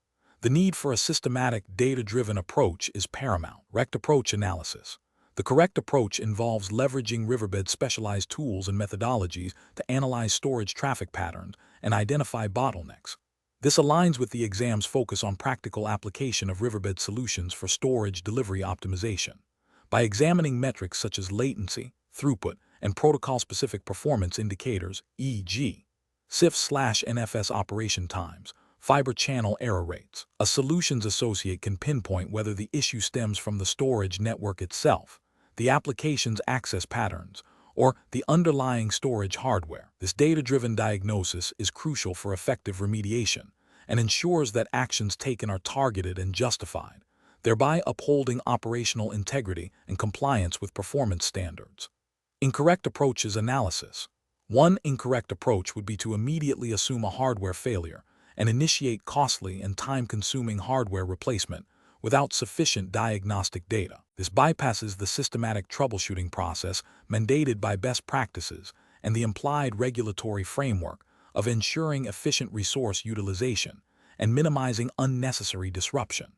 The need for a systematic, data-driven approach is paramount. Correct approach analysis. The correct approach involves leveraging Riverbed's specialized tools and methodologies to analyze storage traffic patterns and identify bottlenecks. This aligns with the exam's focus on practical application of Riverbed solutions for storage delivery optimization. By examining metrics such as latency, throughput, and protocol-specific performance indicators, e.g., CIFS/NFS operation times, fiber channel error rates, a solutions associate can pinpoint whether the issue stems from the storage network itself, the application's access patterns, or the underlying storage hardware. This data-driven diagnosis is crucial for effective remediation and ensures that actions taken are targeted and justified, thereby upholding operational integrity and compliance with performance standards. Incorrect approaches analysis. One incorrect approach would be to immediately assume a hardware failure and initiate costly and time-consuming hardware replacement without sufficient diagnostic data. This bypasses the systematic troubleshooting process mandated by best practices and the implied regulatory framework of ensuring efficient resource utilization and minimizing unnecessary disruption.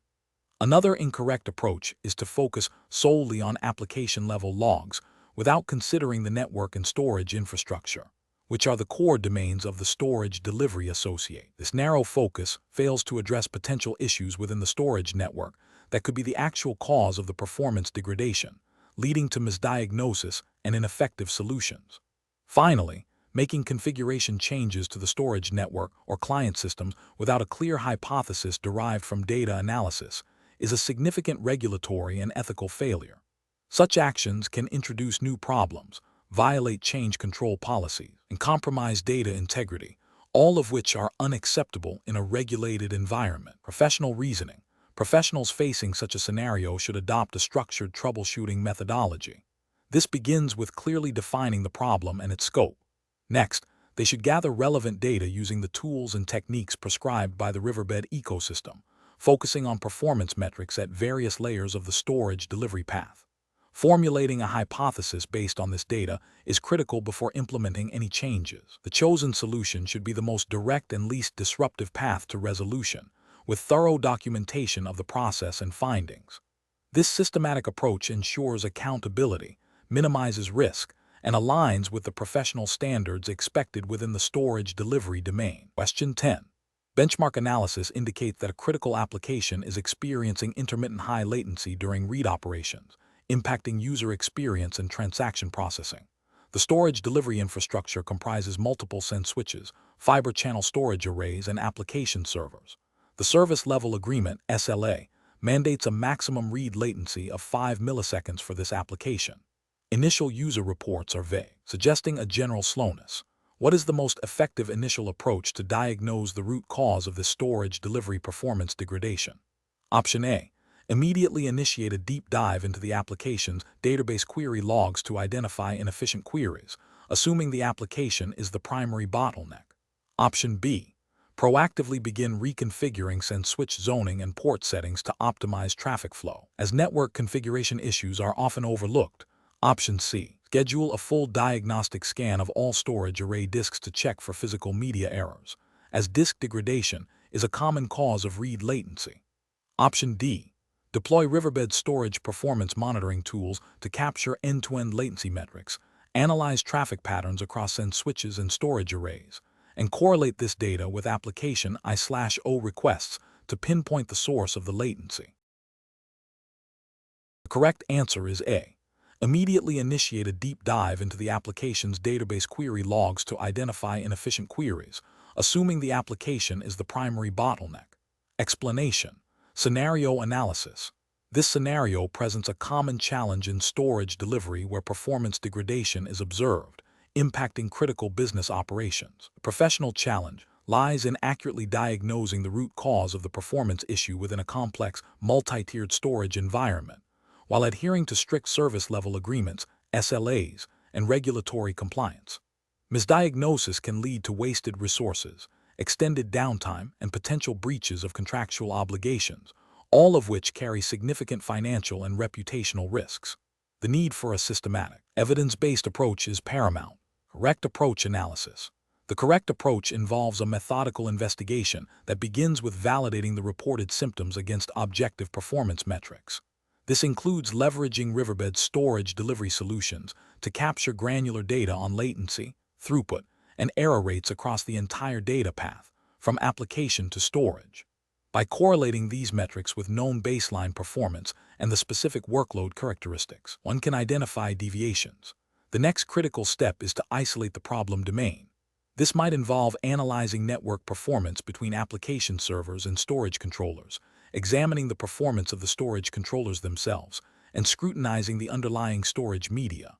Another incorrect approach is to focus solely on application-level logs without considering the network and storage infrastructure, which are the core domains of the storage delivery associate. This narrow focus fails to address potential issues within the storage network that could be the actual cause of the performance degradation, leading to misdiagnosis and ineffective solutions. Finally, making configuration changes to the storage network or client systems without a clear hypothesis derived from data analysis is a significant regulatory and ethical failure. Such actions can introduce new problems, violate change control policies, and compromise data integrity, all of which are unacceptable in a regulated environment. Professional reasoning. Professionals facing such a scenario should adopt a structured troubleshooting methodology. This begins with clearly defining the problem and its scope. Next, they should gather relevant data using the tools and techniques prescribed by the Riverbed ecosystem, focusing on performance metrics at various layers of the storage delivery path. Formulating a hypothesis based on this data is critical before implementing any changes. The chosen solution should be the most direct and least disruptive path to resolution, with thorough documentation of the process and findings. This systematic approach ensures accountability, minimizes risk, and aligns with the professional standards expected within the storage delivery domain. Question 10. Benchmark analysis indicates that a critical application is experiencing intermittent high latency during read operations, impacting user experience and transaction processing. The storage delivery infrastructure comprises multiple SEN switches, fiber channel storage arrays, and application servers. The Service Level Agreement, SLA, mandates a maximum read latency of 5 milliseconds for this application. Initial user reports are vague, suggesting a general slowness. What is the most effective initial approach to diagnose the root cause of this storage delivery performance degradation? Option A. Immediately initiate a deep dive into the application's database query logs to identify inefficient queries, assuming the application is the primary bottleneck. Option B. Proactively begin reconfiguring SEN switch zoning and port settings to optimize traffic flow, as network configuration issues are often overlooked. Option C. Schedule a full diagnostic scan of all storage array disks to check for physical media errors, as disk degradation is a common cause of read latency. Option D. Deploy Riverbed storage performance monitoring tools to capture end-to-end latency metrics, analyze traffic patterns across SEN switches and storage arrays, and correlate this data with application I/O requests to pinpoint the source of the latency. The correct answer is A. Immediately initiate a deep dive into the application's database query logs to identify inefficient queries, assuming the application is the primary bottleneck. Explanation. Scenario analysis. This scenario presents a common challenge in storage delivery where performance degradation is observed, impacting critical business operations. The professional challenge lies in accurately diagnosing the root cause of the performance issue within a complex, multi-tiered storage environment, while adhering to strict service level agreements, SLAs, and regulatory compliance. Misdiagnosis can lead to wasted resources, extended downtime, and potential breaches of contractual obligations, all of which carry significant financial and reputational risks. The need for a systematic, evidence-based approach is paramount. Correct approach analysis. The correct approach involves a methodical investigation that begins with validating the reported symptoms against objective performance metrics. This includes leveraging Riverbed's storage delivery solutions to capture granular data on latency, throughput, and error rates across the entire data path, from application to storage. By correlating these metrics with known baseline performance and the specific workload characteristics, one can identify deviations. The next critical step is to isolate the problem domain. This might involve analyzing network performance between application servers and storage controllers, examining the performance of the storage controllers themselves, and scrutinizing the underlying storage media.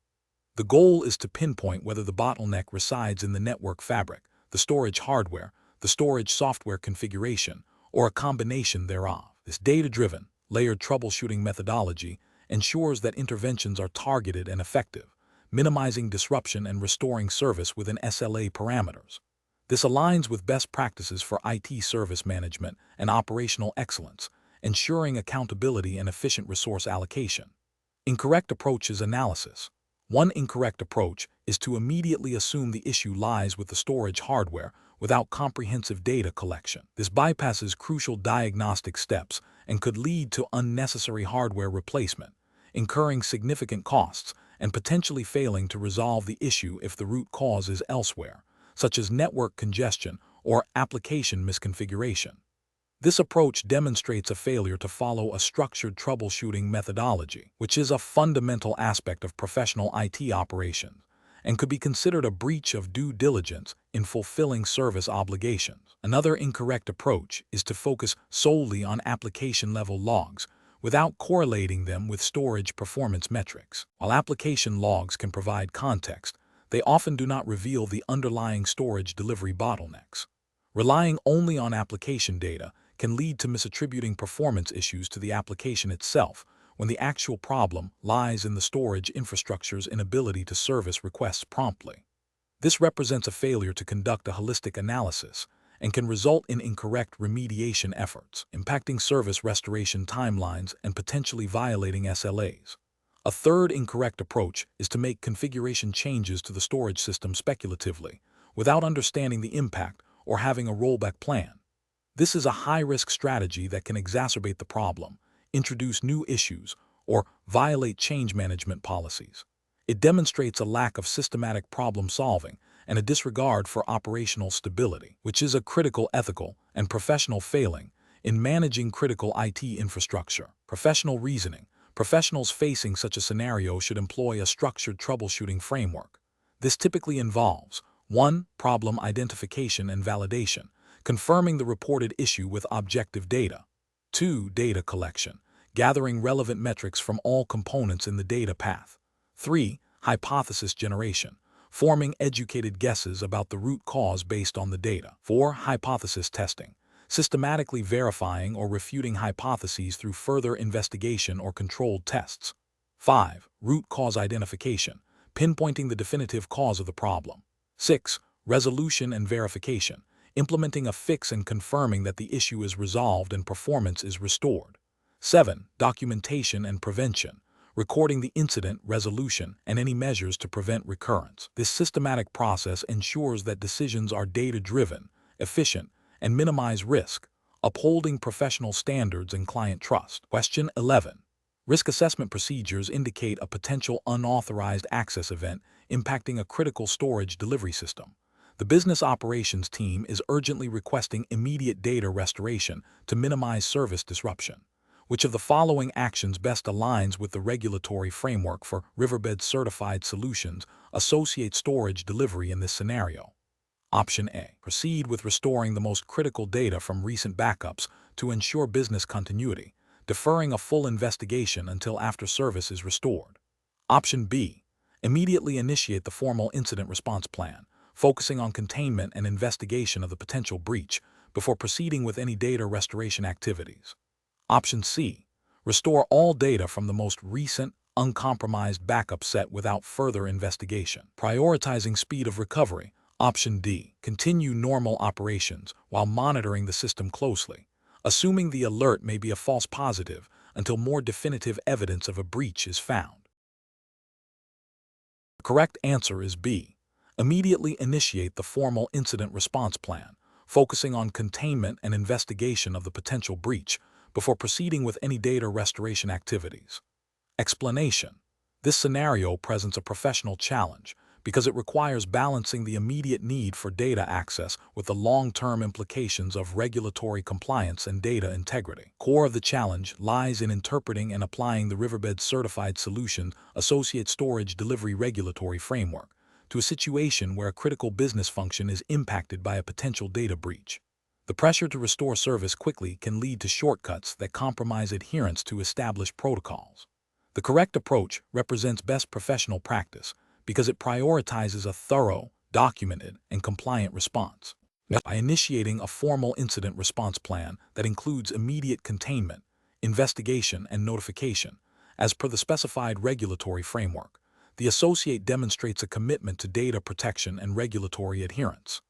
The goal is to pinpoint whether the bottleneck resides in the network fabric, the storage hardware, the storage software configuration, or a combination thereof. This data-driven, layered troubleshooting methodology ensures that interventions are targeted and effective, minimizing disruption and restoring service within SLA parameters. This aligns with best practices for IT service management and operational excellence, ensuring accountability and efficient resource allocation. Incorrect approaches analysis. One incorrect approach is to immediately assume the issue lies with the storage hardware without comprehensive data collection. This bypasses crucial diagnostic steps and could lead to unnecessary hardware replacement, incurring significant costs and potentially failing to resolve the issue if the root cause is elsewhere, such as network congestion or application misconfiguration. This approach demonstrates a failure to follow a structured troubleshooting methodology, which is a fundamental aspect of professional IT operations, and could be considered a breach of due diligence in fulfilling service obligations. Another incorrect approach is to focus solely on application-level logs, without correlating them with storage performance metrics. While application logs can provide context, they often do not reveal the underlying storage delivery bottlenecks. Relying only on application data can lead to misattributing performance issues to the application itself, when the actual problem lies in the storage infrastructure's inability to service requests promptly. This represents a failure to conduct a holistic analysis and can result in incorrect remediation efforts, impacting service restoration timelines and potentially violating SLAs. A third incorrect approach is to make configuration changes to the storage system speculatively, without understanding the impact or having a rollback plan. This is a high-risk strategy that can exacerbate the problem, introduce new issues, or violate change management policies. It demonstrates a lack of systematic problem-solving and a disregard for operational stability, which is a critical ethical and professional failing in managing critical IT infrastructure. Professional reasoning. Professionals facing such a scenario should employ a structured troubleshooting framework. This typically involves 1. Problem identification and validation, confirming the reported issue with objective data. 2. Data collection, gathering relevant metrics from all components in the data path. 3. Hypothesis generation, forming educated guesses about the root cause based on the data. 4. Hypothesis testing, systematically verifying or refuting hypotheses through further investigation or controlled tests. 5. Root cause identification, pinpointing the definitive cause of the problem. 6. Resolution and verification, implementing a fix and confirming that the issue is resolved and performance is restored. 7. Documentation and prevention, recording the incident, resolution, and any measures to prevent recurrence. This systematic process ensures that decisions are data-driven, efficient, and minimize risk, upholding professional standards and client trust. Question 11. Risk assessment procedures indicate a potential unauthorized access event impacting a critical storage delivery system. The business operations team is urgently requesting immediate data restoration to minimize service disruption. Which of the following actions best aligns with the regulatory framework for Riverbed certified solutions? Associate storage delivery in this scenario. Option A. Proceed with restoring the most critical data from recent backups to ensure business continuity, deferring a full investigation until after service is restored. Option B. Immediately initiate the formal incident response plan, focusing on containment and investigation of the potential breach before proceeding with any data restoration activities. Option C. Restore all data from the most recent, uncompromised backup set without further investigation, prioritizing speed of recovery. Option D. Continue normal operations while monitoring the system closely, assuming the alert may be a false positive until more definitive evidence of a breach is found. The correct answer is B. Immediately initiate the formal incident response plan, focusing on containment and investigation of the potential breach before proceeding with any data restoration activities. Explanation. This scenario presents a professional challenge because it requires balancing the immediate need for data access with the long-term implications of regulatory compliance and data integrity. Core of the challenge lies in interpreting and applying the Riverbed Certified Solution Associate Storage Delivery Regulatory Framework to a situation where a critical business function is impacted by a potential data breach. The pressure to restore service quickly can lead to shortcuts that compromise adherence to established protocols. The correct approach represents best professional practice because it prioritizes a thorough, documented, and compliant response. By initiating a formal incident response plan that includes immediate containment, investigation, and notification, as per the specified regulatory framework, the associate demonstrates a commitment to data protection and regulatory adherence.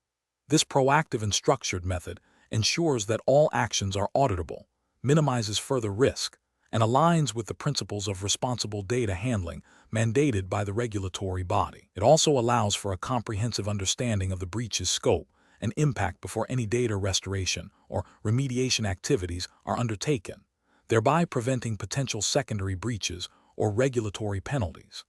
This proactive and structured method ensures that all actions are auditable, minimizes further risk, and aligns with the principles of responsible data handling mandated by the regulatory body. It also allows for a comprehensive understanding of the breach's scope and impact before any data restoration or remediation activities are undertaken, thereby preventing potential secondary breaches or regulatory penalties.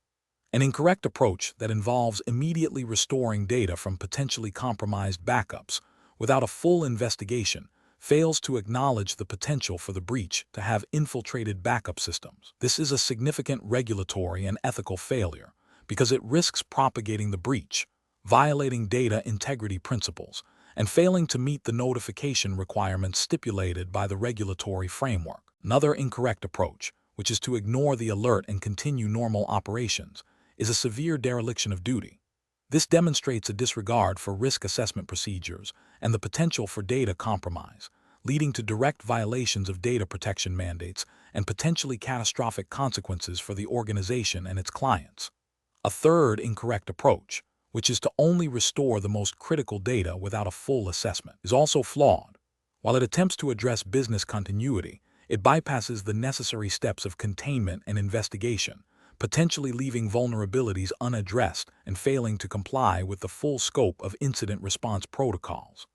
An incorrect approach that involves immediately restoring data from potentially compromised backups without a full investigation fails to acknowledge the potential for the breach to have infiltrated backup systems. This is a significant regulatory and ethical failure because it risks propagating the breach, violating data integrity principles, and failing to meet the notification requirements stipulated by the regulatory framework. Another incorrect approach, which is to ignore the alert and continue normal operations, is a severe dereliction of duty. This demonstrates a disregard for risk assessment procedures and the potential for data compromise, leading to direct violations of data protection mandates and potentially catastrophic consequences for the organization and its clients. A third incorrect approach, which is to only restore the most critical data without a full assessment, is also flawed. While it attempts to address business continuity, it bypasses the necessary steps of containment and investigation, potentially leaving vulnerabilities unaddressed and failing to comply with the full scope of incident response protocols.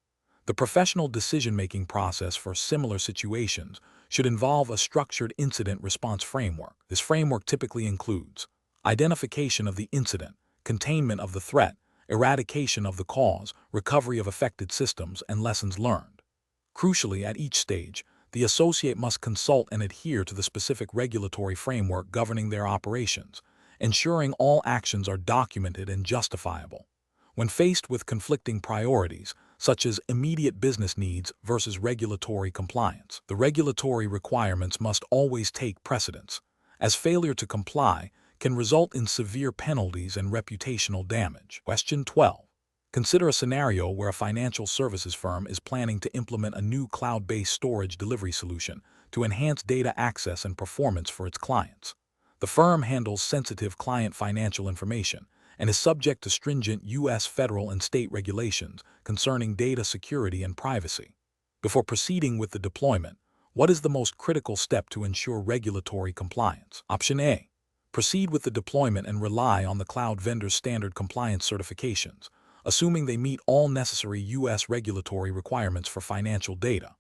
The professional decision-making process for similar situations should involve a structured incident response framework. This framework typically includes identification of the incident, containment of the threat, eradication of the cause, recovery of affected systems, and lessons learned. Crucially, at each stage, the associate must consult and adhere to the specific regulatory framework governing their operations, ensuring all actions are documented and justifiable. When faced with conflicting priorities, such as immediate business needs versus regulatory compliance, the regulatory requirements must always take precedence, as failure to comply can result in severe penalties and reputational damage. Question 12. Consider a scenario where a financial services firm is planning to implement a new cloud-based storage delivery solution to enhance data access and performance for its clients. The firm handles sensitive client financial information and is subject to stringent U.S. federal and state regulations concerning data security and privacy. Before proceeding with the deployment, what is the most critical step to ensure regulatory compliance? Option A. Proceed with the deployment and rely on the cloud vendor's standard compliance certifications, assuming they meet all necessary U.S. regulatory requirements for financial data.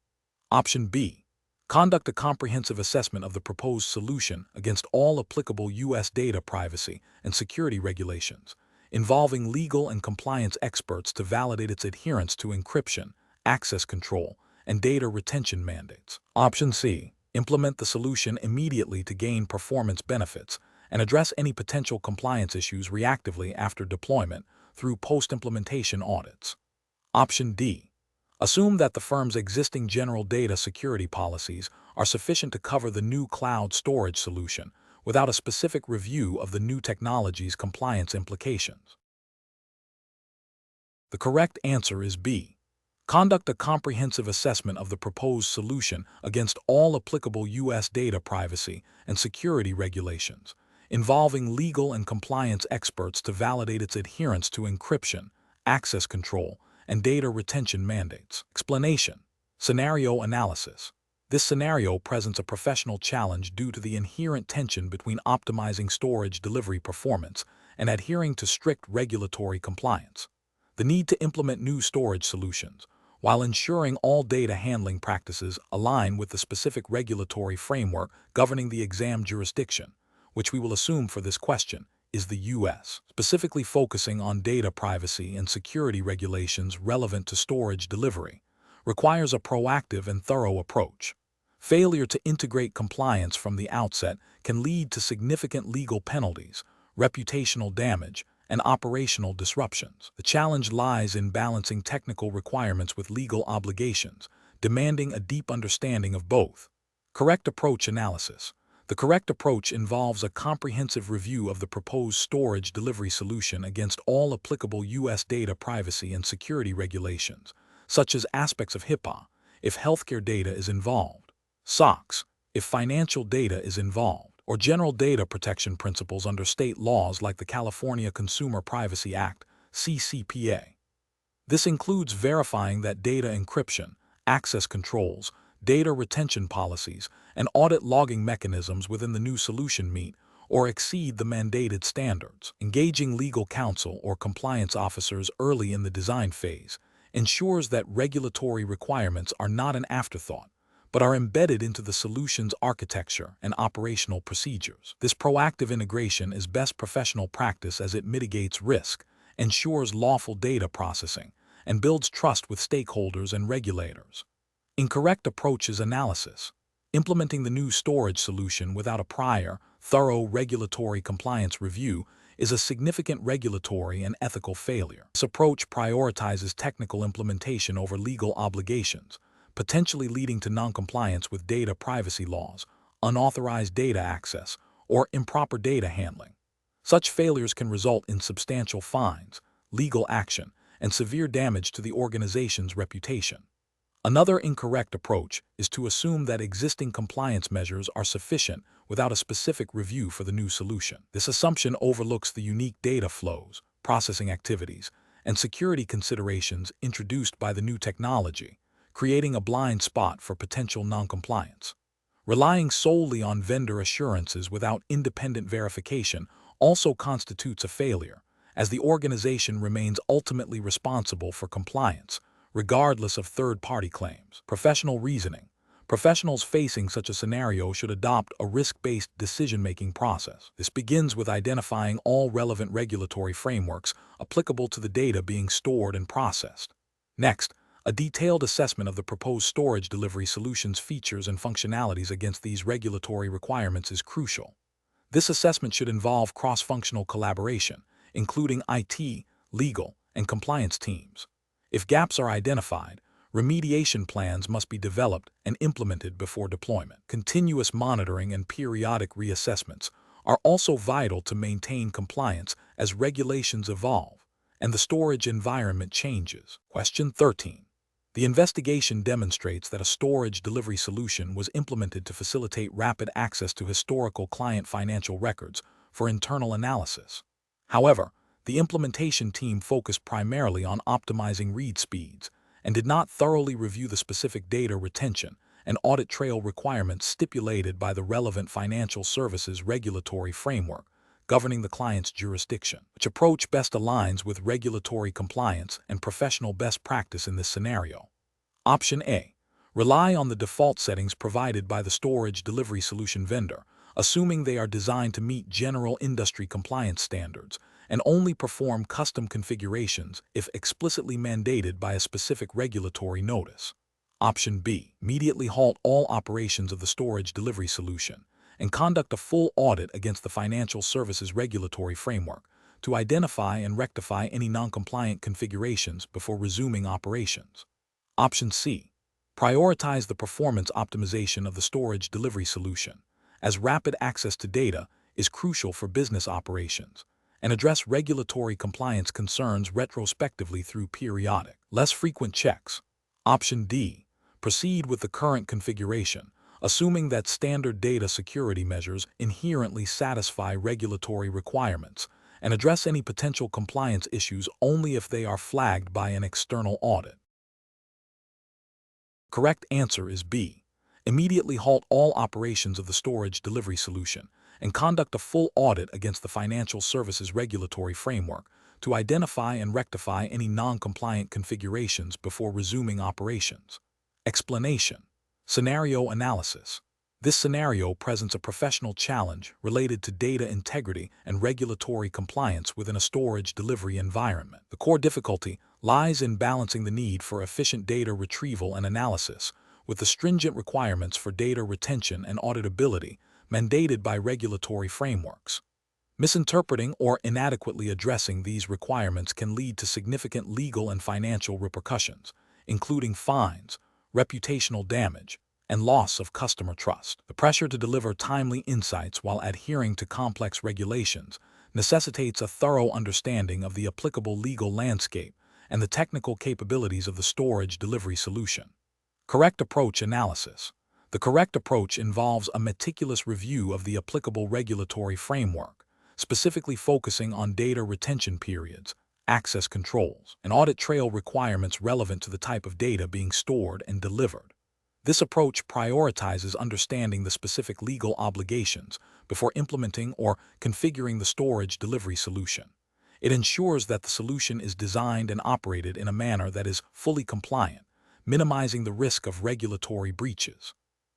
Option B. Conduct a comprehensive assessment of the proposed solution against all applicable U.S. data privacy and security regulations, involving legal and compliance experts to validate its adherence to encryption, access control, and data retention mandates. Option C. Implement the solution immediately to gain performance benefits, and address any potential compliance issues reactively after deployment through post-implementation audits. Option D. Assume that the firm's existing general data security policies are sufficient to cover the new cloud storage solution without a specific review of the new technology's compliance implications. The correct answer is B. Conduct a comprehensive assessment of the proposed solution against all applicable U.S. data privacy and security regulations, involving legal and compliance experts to validate its adherence to encryption, access control, and data retention mandates. Explanation. Scenario analysis. This scenario presents a professional challenge due to the inherent tension between optimizing storage delivery performance and adhering to strict regulatory compliance. The need to implement new storage solutions, while ensuring all data handling practices align with the specific regulatory framework governing the exam jurisdiction, which we will assume for this question is the U.S., specifically focusing on data privacy and security regulations relevant to storage delivery, requires a proactive and thorough approach. Failure to integrate compliance from the outset can lead to significant legal penalties, reputational damage, and operational disruptions. The challenge lies in balancing technical requirements with legal obligations, demanding a deep understanding of both. Correct approach analysis. The correct approach involves a comprehensive review of the proposed storage delivery solution against all applicable U.S. data privacy and security regulations, such as aspects of HIPAA, if healthcare data is involved, SOX, if financial data is involved, or general data protection principles under state laws like the California Consumer Privacy Act, CCPA. This includes verifying that data encryption, access controls, data retention policies, and audit logging mechanisms within the new solution meet or exceed the mandated standards. Engaging legal counsel or compliance officers early in the design phase ensures that regulatory requirements are not an afterthought, but are embedded into the solution's architecture and operational procedures. This proactive integration is best professional practice as it mitigates risk, ensures lawful data processing, and builds trust with stakeholders and regulators. Incorrect approach is analysis. Implementing the new storage solution without a prior, thorough regulatory compliance review is a significant regulatory and ethical failure. This approach prioritizes technical implementation over legal obligations, potentially leading to noncompliance with data privacy laws, unauthorized data access, or improper data handling. Such failures can result in substantial fines, legal action, and severe damage to the organization's reputation. Another incorrect approach is to assume that existing compliance measures are sufficient without a specific review for the new solution. This assumption overlooks the unique data flows, processing activities, and security considerations introduced by the new technology, creating a blind spot for potential noncompliance. Relying solely on vendor assurances without independent verification also constitutes a failure, as the organization remains ultimately responsible for compliance, regardless of third-party claims. Professional reasoning. Professionals facing such a scenario should adopt a risk-based decision-making process. This begins with identifying all relevant regulatory frameworks applicable to the data being stored and processed. Next, a detailed assessment of the proposed storage delivery solution's features and functionalities against these regulatory requirements is crucial. This assessment should involve cross-functional collaboration, including IT, legal, and compliance teams. If gaps are identified, remediation plans must be developed and implemented before deployment. Continuous monitoring and periodic reassessments are also vital to maintain compliance as regulations evolve and the storage environment changes. Question 13. The investigation demonstrates that a storage delivery solution was implemented to facilitate rapid access to historical client financial records for internal analysis. However, the implementation team focused primarily on optimizing read speeds and did not thoroughly review the specific data retention and audit trail requirements stipulated by the relevant financial services regulatory framework governing the client's jurisdiction. Which approach best aligns with regulatory compliance and professional best practice in this scenario? Option A. Rely on the default settings provided by the storage delivery solution vendor, assuming they are designed to meet general industry compliance standards, and only perform custom configurations if explicitly mandated by a specific regulatory notice. Option B. Immediately halt all operations of the storage delivery solution and conduct a full audit against the financial services regulatory framework to identify and rectify any non-compliant configurations before resuming operations. Option C. Prioritize the performance optimization of the storage delivery solution, as rapid access to data is crucial for business operations, and address regulatory compliance concerns retrospectively through periodic, less frequent checks. Option D. Proceed with the current configuration, assuming that standard data security measures inherently satisfy regulatory requirements, and address any potential compliance issues only if they are flagged by an external audit. Correct answer is B. Immediately halt all operations of the storage delivery solution and conduct a full audit against the financial services regulatory framework to identify and rectify any non-compliant configurations before resuming operations. Explanation. Scenario analysis. This scenario presents a professional challenge related to data integrity and regulatory compliance within a storage delivery environment. The core difficulty lies in balancing the need for efficient data retrieval and analysis with the stringent requirements for data retention and auditability mandated by regulatory frameworks. Misinterpreting or inadequately addressing these requirements can lead to significant legal and financial repercussions, including fines, reputational damage, and loss of customer trust. The pressure to deliver timely insights while adhering to complex regulations necessitates a thorough understanding of the applicable legal landscape and the technical capabilities of the storage delivery solution. Correct approach analysis. The correct approach involves a meticulous review of the applicable regulatory framework, specifically focusing on data retention periods, access controls, and audit trail requirements relevant to the type of data being stored and delivered. This approach prioritizes understanding the specific legal obligations before implementing or configuring the storage delivery solution. It ensures that the solution is designed and operated in a manner that is fully compliant, minimizing the risk of regulatory breaches.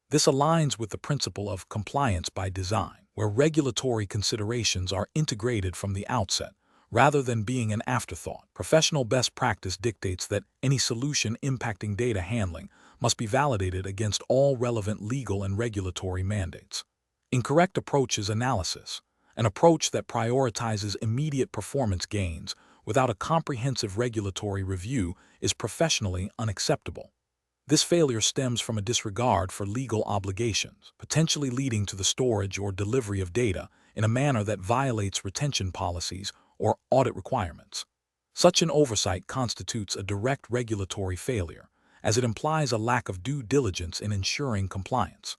This aligns with the principle of compliance by design, where regulatory considerations are integrated from the outset, rather than being an afterthought. Professional best practice dictates that any solution impacting data handling must be validated against all relevant legal and regulatory mandates. Incorrect approaches analysis. An approach that prioritizes immediate performance gains without a comprehensive regulatory review is professionally unacceptable. This failure stems from a disregard for legal obligations, potentially leading to the storage or delivery of data in a manner that violates retention policies or audit requirements. Such an oversight constitutes a direct regulatory failure, as it implies a lack of due diligence in ensuring compliance.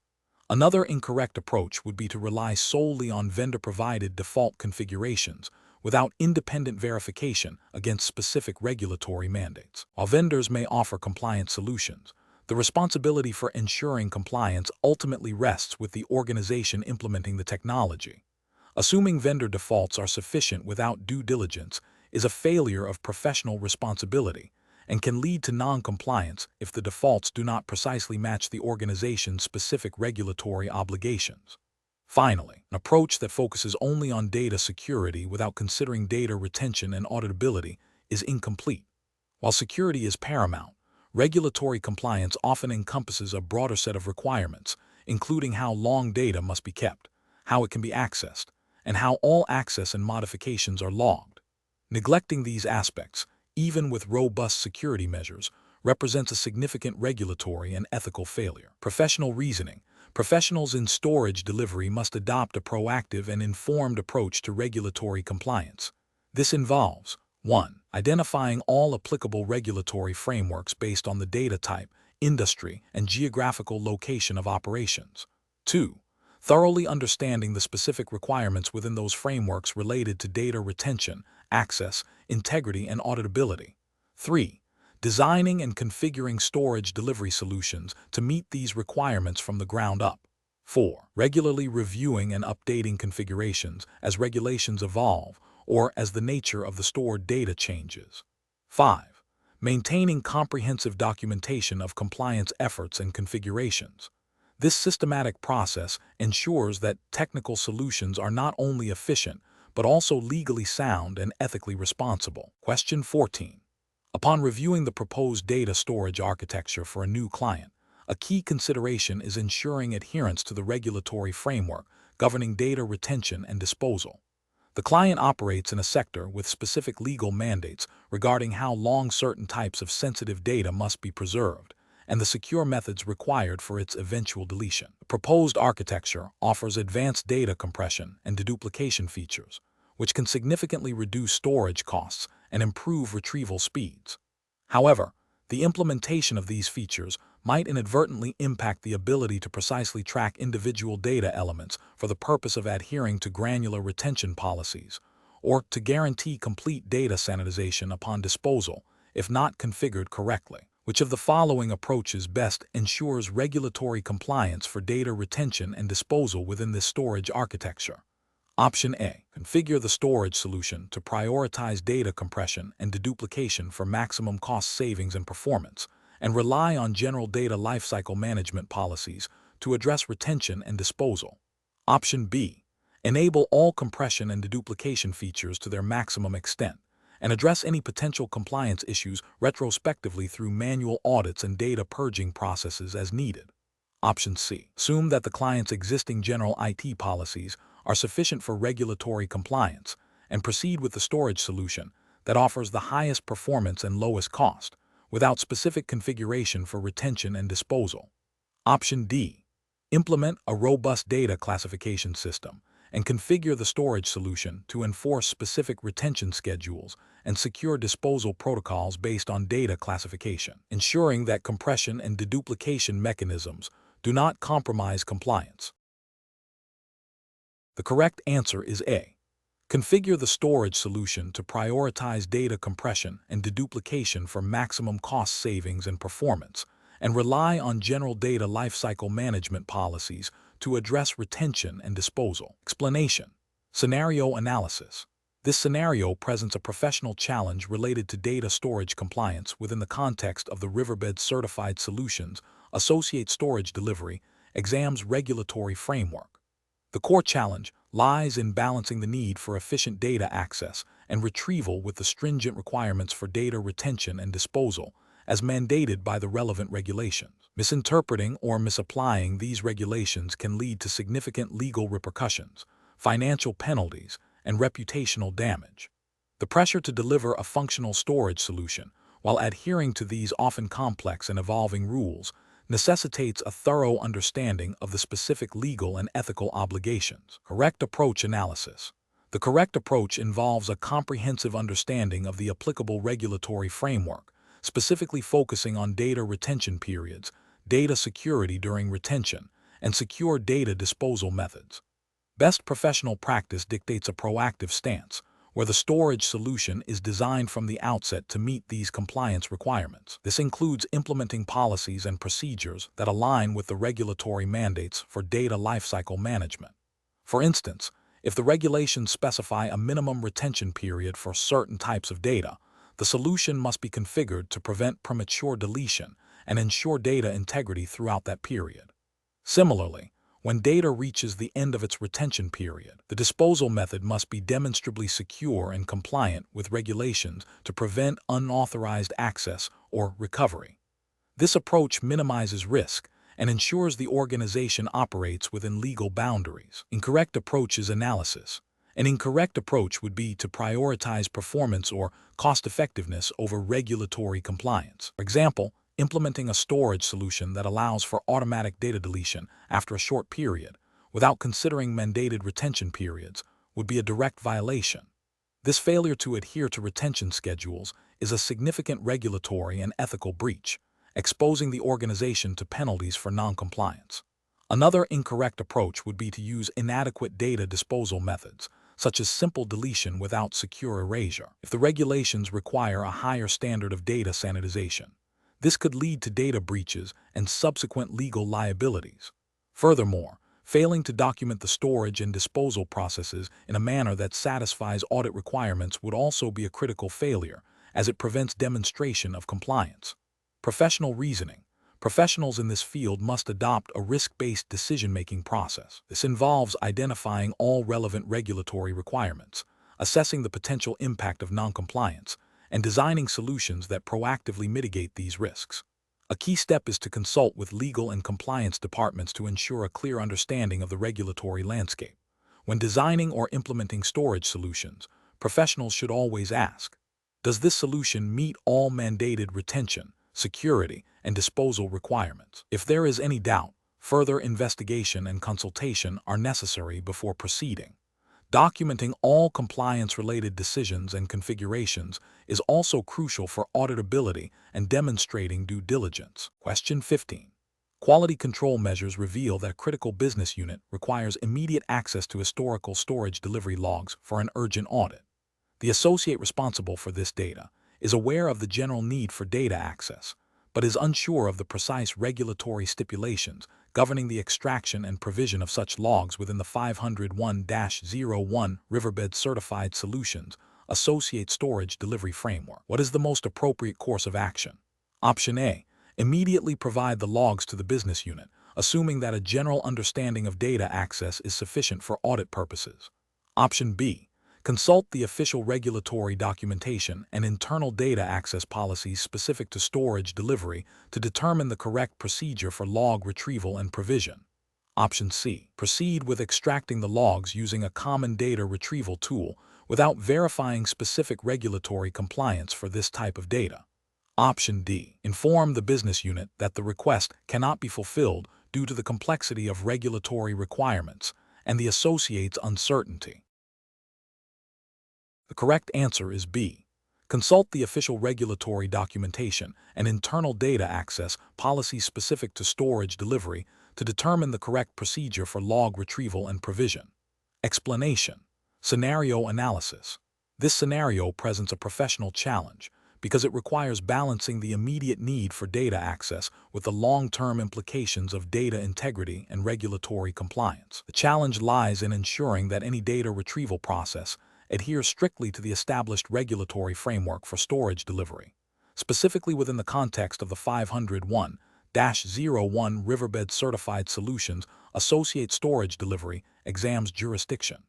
Another incorrect approach would be to rely solely on vendor-provided default configurations without independent verification against specific regulatory mandates. While vendors may offer compliant solutions, the responsibility for ensuring compliance ultimately rests with the organization implementing the technology. Assuming vendor defaults are sufficient without due diligence is a failure of professional responsibility and can lead to non-compliance if the defaults do not precisely match the organization's specific regulatory obligations. Finally, an approach that focuses only on data security without considering data retention and auditability is incomplete. While security is paramount, regulatory compliance often encompasses a broader set of requirements, including how long data must be kept, how it can be accessed, and how all access and modifications are logged. Neglecting these aspects, even with robust security measures, represents a significant regulatory and ethical failure. Professional reasoning. Professionals in storage delivery must adopt a proactive and informed approach to regulatory compliance. This involves 1. Identifying all applicable regulatory frameworks based on the data type, industry, and geographical location of operations. 2. Thoroughly understanding the specific requirements within those frameworks related to data retention, access, integrity, and auditability. 3. Designing and configuring storage delivery solutions to meet these requirements from the ground up. 4. Regularly reviewing and updating configurations as regulations evolve or as the nature of the stored data changes. 5. Maintaining comprehensive documentation of compliance efforts and configurations. This systematic process ensures that technical solutions are not only efficient, but also legally sound and ethically responsible. Question 14. Upon reviewing the proposed data storage architecture for a new client, a key consideration is ensuring adherence to the regulatory framework governing data retention and disposal. The client operates in a sector with specific legal mandates regarding how long certain types of sensitive data must be preserved and the secure methods required for its eventual deletion. The proposed architecture offers advanced data compression and deduplication features, which can significantly reduce storage costs and improve retrieval speeds. However, the implementation of these features might inadvertently impact the ability to precisely track individual data elements for the purpose of adhering to granular retention policies, or to guarantee complete data sanitization upon disposal if not configured correctly. Which of the following approaches best ensures regulatory compliance for data retention and disposal within this storage architecture? Option A. Configure the storage solution to prioritize data compression and deduplication for maximum cost savings and performance, and rely on general data lifecycle management policies to address retention and disposal. Option B. Enable all compression and deduplication features to their maximum extent, and address any potential compliance issues retrospectively through manual audits and data purging processes as needed. Option C. Assume that the client's existing general IT policies are sufficient for regulatory compliance, and proceed with the storage solution that offers the highest performance and lowest cost, without specific configuration for retention and disposal. Option D. Implement a robust data classification system and configure the storage solution to enforce specific retention schedules and secure disposal protocols based on data classification, ensuring that compression and deduplication mechanisms do not compromise compliance. The correct answer is A. Configure the storage solution to prioritize data compression and deduplication for maximum cost savings and performance, and rely on general data lifecycle management policies to address retention and disposal. Explanation. Scenario analysis. This scenario presents a professional challenge related to data storage compliance within the context of the Riverbed Certified Solutions Associate Storage Delivery Exams regulatory framework. The core challenge lies in balancing the need for efficient data access and retrieval with the stringent requirements for data retention and disposal, as mandated by the relevant regulations. Misinterpreting or misapplying these regulations can lead to significant legal repercussions, financial penalties, and reputational damage. The pressure to deliver a functional storage solution, while adhering to these often complex and evolving rules, necessitates a thorough understanding of the specific legal and ethical obligations. Correct approach analysis. The correct approach involves a comprehensive understanding of the applicable regulatory framework, specifically focusing on data retention periods, data security during retention, and secure data disposal methods. Best professional practice dictates a proactive stance, where the storage solution is designed from the outset to meet these compliance requirements. This includes implementing policies and procedures that align with the regulatory mandates for data lifecycle management. For instance, if the regulations specify a minimum retention period for certain types of data, the solution must be configured to prevent premature deletion and ensure data integrity throughout that period. Similarly, when data reaches the end of its retention period, the disposal method must be demonstrably secure and compliant with regulations to prevent unauthorized access or recovery. This approach minimizes risk and ensures the organization operates within legal boundaries. Incorrect approach is analysis. An incorrect approach would be to prioritize performance or cost-effectiveness over regulatory compliance. For example, implementing a storage solution that allows for automatic data deletion after a short period, without considering mandated retention periods, would be a direct violation. This failure to adhere to retention schedules is a significant regulatory and ethical breach, exposing the organization to penalties for noncompliance. Another incorrect approach would be to use inadequate data disposal methods, such as simple deletion without secure erasure, if the regulations require a higher standard of data sanitization. This could lead to data breaches and subsequent legal liabilities. Furthermore, failing to document the storage and disposal processes in a manner that satisfies audit requirements would also be a critical failure, as it prevents demonstration of compliance. Professional reasoning. Professionals in this field must adopt a risk-based decision-making process. This involves identifying all relevant regulatory requirements, assessing the potential impact of noncompliance, and designing solutions that proactively mitigate these risks. A key step is to consult with legal and compliance departments to ensure a clear understanding of the regulatory landscape. When designing or implementing storage solutions, professionals should always ask, does this solution meet all mandated retention, security, and disposal requirements? If there is any doubt, further investigation and consultation are necessary before proceeding. Documenting all compliance-related decisions and configurations is also crucial for auditability and demonstrating due diligence. Question 15. Quality control measures reveal that a critical business unit requires immediate access to historical storage delivery logs for an urgent audit. The associate responsible for this data is aware of the general need for data access, but is unsure of the precise regulatory stipulations governing the extraction and provision of such logs within the 501-01 Riverbed Certified Solutions Associate Storage Delivery Framework. What is the most appropriate course of action? Option A. Immediately provide the logs to the business unit, assuming that a general understanding of data access is sufficient for audit purposes. Option B. Consult the official regulatory documentation and internal data access policies specific to storage delivery to determine the correct procedure for log retrieval and provision. Option C. Proceed with extracting the logs using a common data retrieval tool without verifying specific regulatory compliance for this type of data. Option D. Inform the business unit that the request cannot be fulfilled due to the complexity of regulatory requirements and the associate's uncertainty. The correct answer is B. Consult the official regulatory documentation and internal data access policies specific to storage delivery to determine the correct procedure for log retrieval and provision. Explanation. Scenario analysis. This scenario presents a professional challenge because it requires balancing the immediate need for data access with the long-term implications of data integrity and regulatory compliance. The challenge lies in ensuring that any data retrieval process adheres strictly to the established regulatory framework for storage delivery, specifically within the context of the 501-01 Riverbed Certified Solutions Associate Storage Delivery exam's jurisdiction.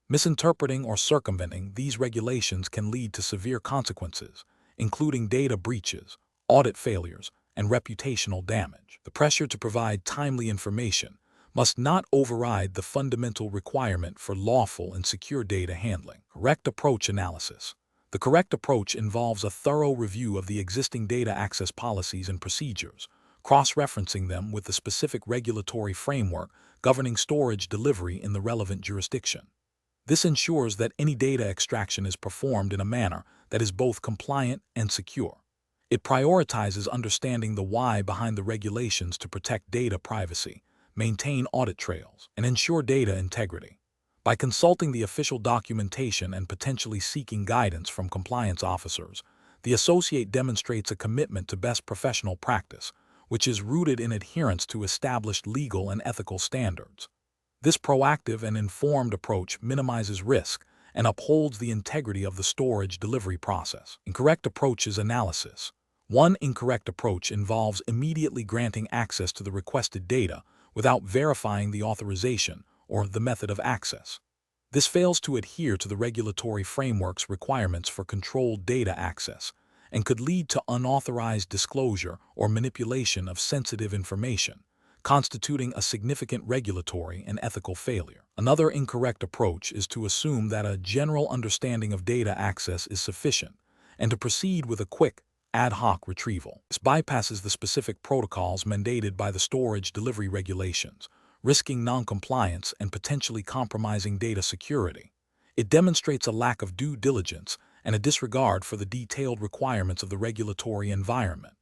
Misinterpreting or circumventing these regulations can lead to severe consequences, including data breaches, audit failures, and reputational damage. The pressure to provide timely information must not override the fundamental requirement for lawful and secure data handling. Correct approach analysis. The correct approach involves a thorough review of the existing data access policies and procedures, cross-referencing them with the specific regulatory framework governing storage delivery in the relevant jurisdiction. This ensures that any data extraction is performed in a manner that is both compliant and secure. It prioritizes understanding the why behind the regulations to protect data privacy, maintain audit trails, and ensure data integrity. By consulting the official documentation and potentially seeking guidance from compliance officers, the associate demonstrates a commitment to best professional practice, which is rooted in adherence to established legal and ethical standards. This proactive and informed approach minimizes risk and upholds the integrity of the storage delivery process. Incorrect approach is analysis. One incorrect approach involves immediately granting access to the requested data without verifying the authorization or the method of access. This fails to adhere to the regulatory framework's requirements for controlled data access and could lead to unauthorized disclosure or manipulation of sensitive information, constituting a significant regulatory and ethical failure. Another incorrect approach is to assume that a general understanding of data access is sufficient and to proceed with a quick, ad hoc retrieval. This bypasses the specific protocols mandated by the storage delivery regulations, risking non-compliance and potentially compromising data security. It demonstrates a lack of due diligence and a disregard for the detailed requirements of the regulatory environment.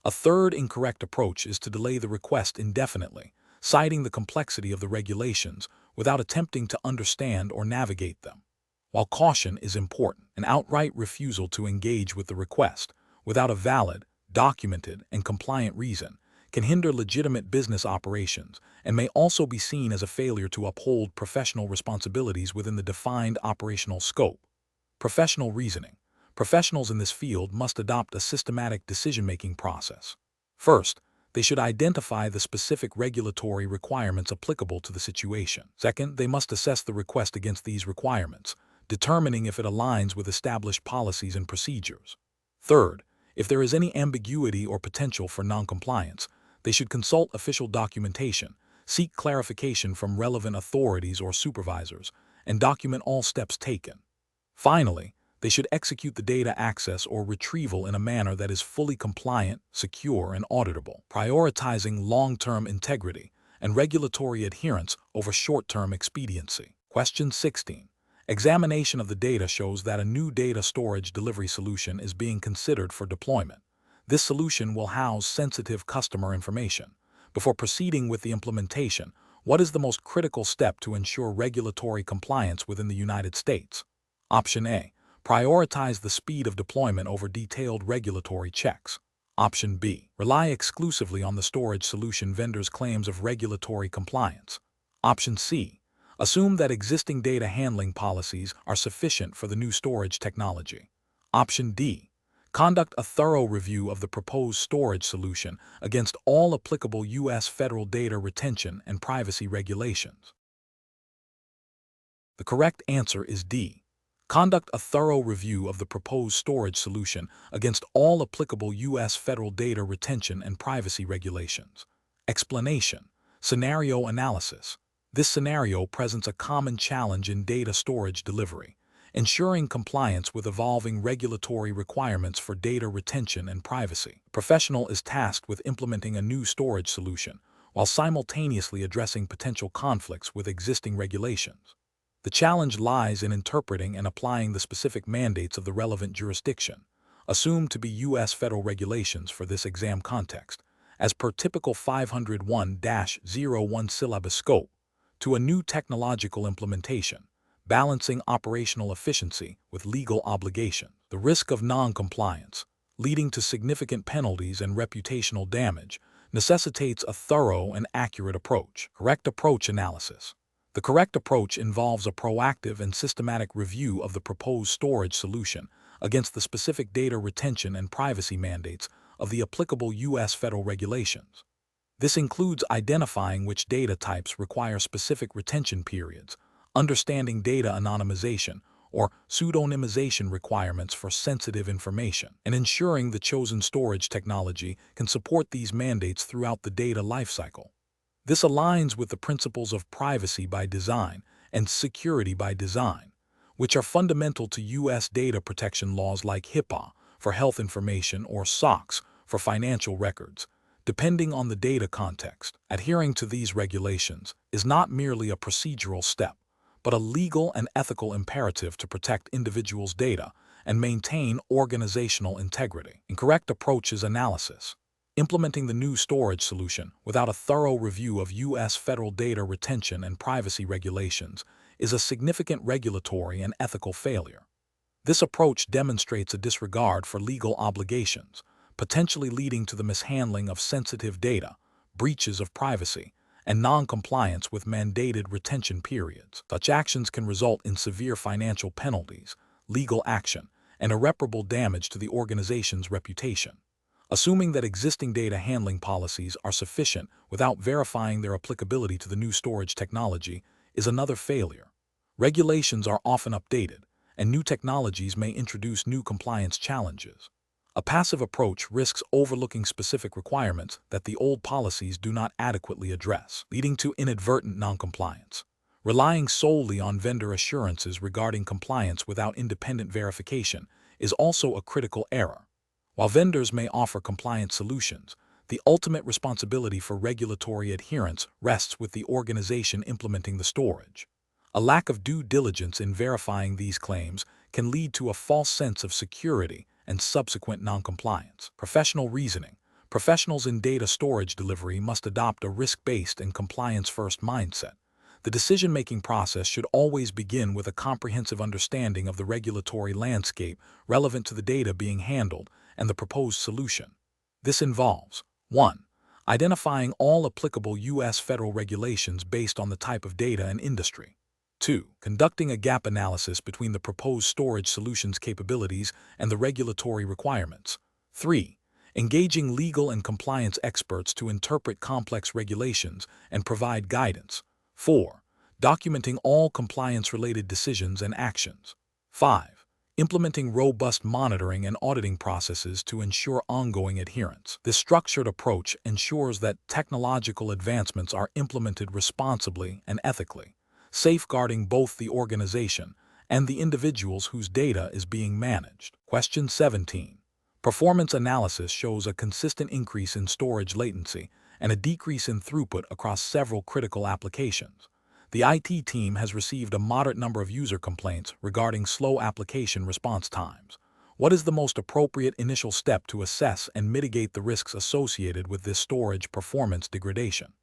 A third incorrect approach is to delay the request indefinitely, citing the complexity of the regulations without attempting to understand or navigate them. While caution is important, an outright refusal to engage with the request without a valid, documented, and compliant reason can hinder legitimate business operations and may also be seen as a failure to uphold professional responsibilities within the defined operational scope. Professional reasoning. Professionals in this field must adopt a systematic decision-making process. First, they should identify the specific regulatory requirements applicable to the situation. Second, they must assess the request against these requirements, determining if it aligns with established policies and procedures. Third, if there is any ambiguity or potential for noncompliance, they should consult official documentation, seek clarification from relevant authorities or supervisors, and document all steps taken. Finally, they should execute the data access or retrieval in a manner that is fully compliant, secure, and auditable, prioritizing long-term integrity and regulatory adherence over short-term expediency. Question 16. Examination of the data shows that a new data storage delivery solution is being considered for deployment. This solution will house sensitive customer information. Before proceeding with the implementation, what is the most critical step to ensure regulatory compliance within the United States? Option A. Prioritize the speed of deployment over detailed regulatory checks. Option B. Rely exclusively on the storage solution vendor's claims of regulatory compliance. Option C. Assume that existing data handling policies are sufficient for the new storage technology. Option D. Conduct a thorough review of the proposed storage solution against all applicable U.S. federal data retention and privacy regulations. The correct answer is D. Conduct a thorough review of the proposed storage solution against all applicable U.S. federal data retention and privacy regulations. Explanation. Scenario analysis. This scenario presents a common challenge in data storage delivery, ensuring compliance with evolving regulatory requirements for data retention and privacy. A professional is tasked with implementing a new storage solution while simultaneously addressing potential conflicts with existing regulations. The challenge lies in interpreting and applying the specific mandates of the relevant jurisdiction, assumed to be U.S. federal regulations for this exam context, as per typical 501-01 syllabus scope, to a new technological implementation, balancing operational efficiency with legal obligation. The risk of non-compliance, leading to significant penalties and reputational damage, necessitates a thorough and accurate approach. Correct approach analysis. The correct approach involves a proactive and systematic review of the proposed storage solution against the specific data retention and privacy mandates of the applicable U.S. federal regulations. This includes identifying which data types require specific retention periods, understanding data anonymization or pseudonymization requirements for sensitive information, and ensuring the chosen storage technology can support these mandates throughout the data lifecycle. This aligns with the principles of privacy by design and security by design, which are fundamental to U.S. data protection laws like HIPAA for health information or SOX for financial records. Depending on the data context, adhering to these regulations is not merely a procedural step, but a legal and ethical imperative to protect individuals' data and maintain organizational integrity. Incorrect approach is analysis. Implementing the new storage solution without a thorough review of U.S. federal data retention and privacy regulations is a significant regulatory and ethical failure. This approach demonstrates a disregard for legal obligations, potentially leading to the mishandling of sensitive data, breaches of privacy, and non-compliance with mandated retention periods. Such actions can result in severe financial penalties, legal action, and irreparable damage to the organization's reputation. Assuming that existing data handling policies are sufficient without verifying their applicability to the new storage technology is another failure. Regulations are often updated, and new technologies may introduce new compliance challenges. A passive approach risks overlooking specific requirements that the old policies do not adequately address, leading to inadvertent noncompliance. Relying solely on vendor assurances regarding compliance without independent verification is also a critical error. While vendors may offer compliance solutions, the ultimate responsibility for regulatory adherence rests with the organization implementing the storage. A lack of due diligence in verifying these claims can lead to a false sense of security and subsequent noncompliance. Professional reasoning. Professionals in data storage delivery must adopt a risk-based and compliance-first mindset. The decision-making process should always begin with a comprehensive understanding of the regulatory landscape relevant to the data being handled and the proposed solution. This involves 1. Identifying all applicable U.S. federal regulations based on the type of data and industry. 2. Conducting a gap analysis between the proposed storage solution's capabilities and the regulatory requirements. 3. Engaging legal and compliance experts to interpret complex regulations and provide guidance. 4. documenting all compliance-related decisions and actions. 5. Implementing robust monitoring and auditing processes to ensure ongoing adherence. This structured approach ensures that technological advancements are implemented responsibly and ethically, safeguarding both the organization and the individuals whose data is being managed. Question 17. Performance analysis shows a consistent increase in storage latency and a decrease in throughput across several critical applications. The IT team has received a moderate number of user complaints regarding slow application response times. What is the most appropriate initial step to assess and mitigate the risks associated with this storage performance degradation?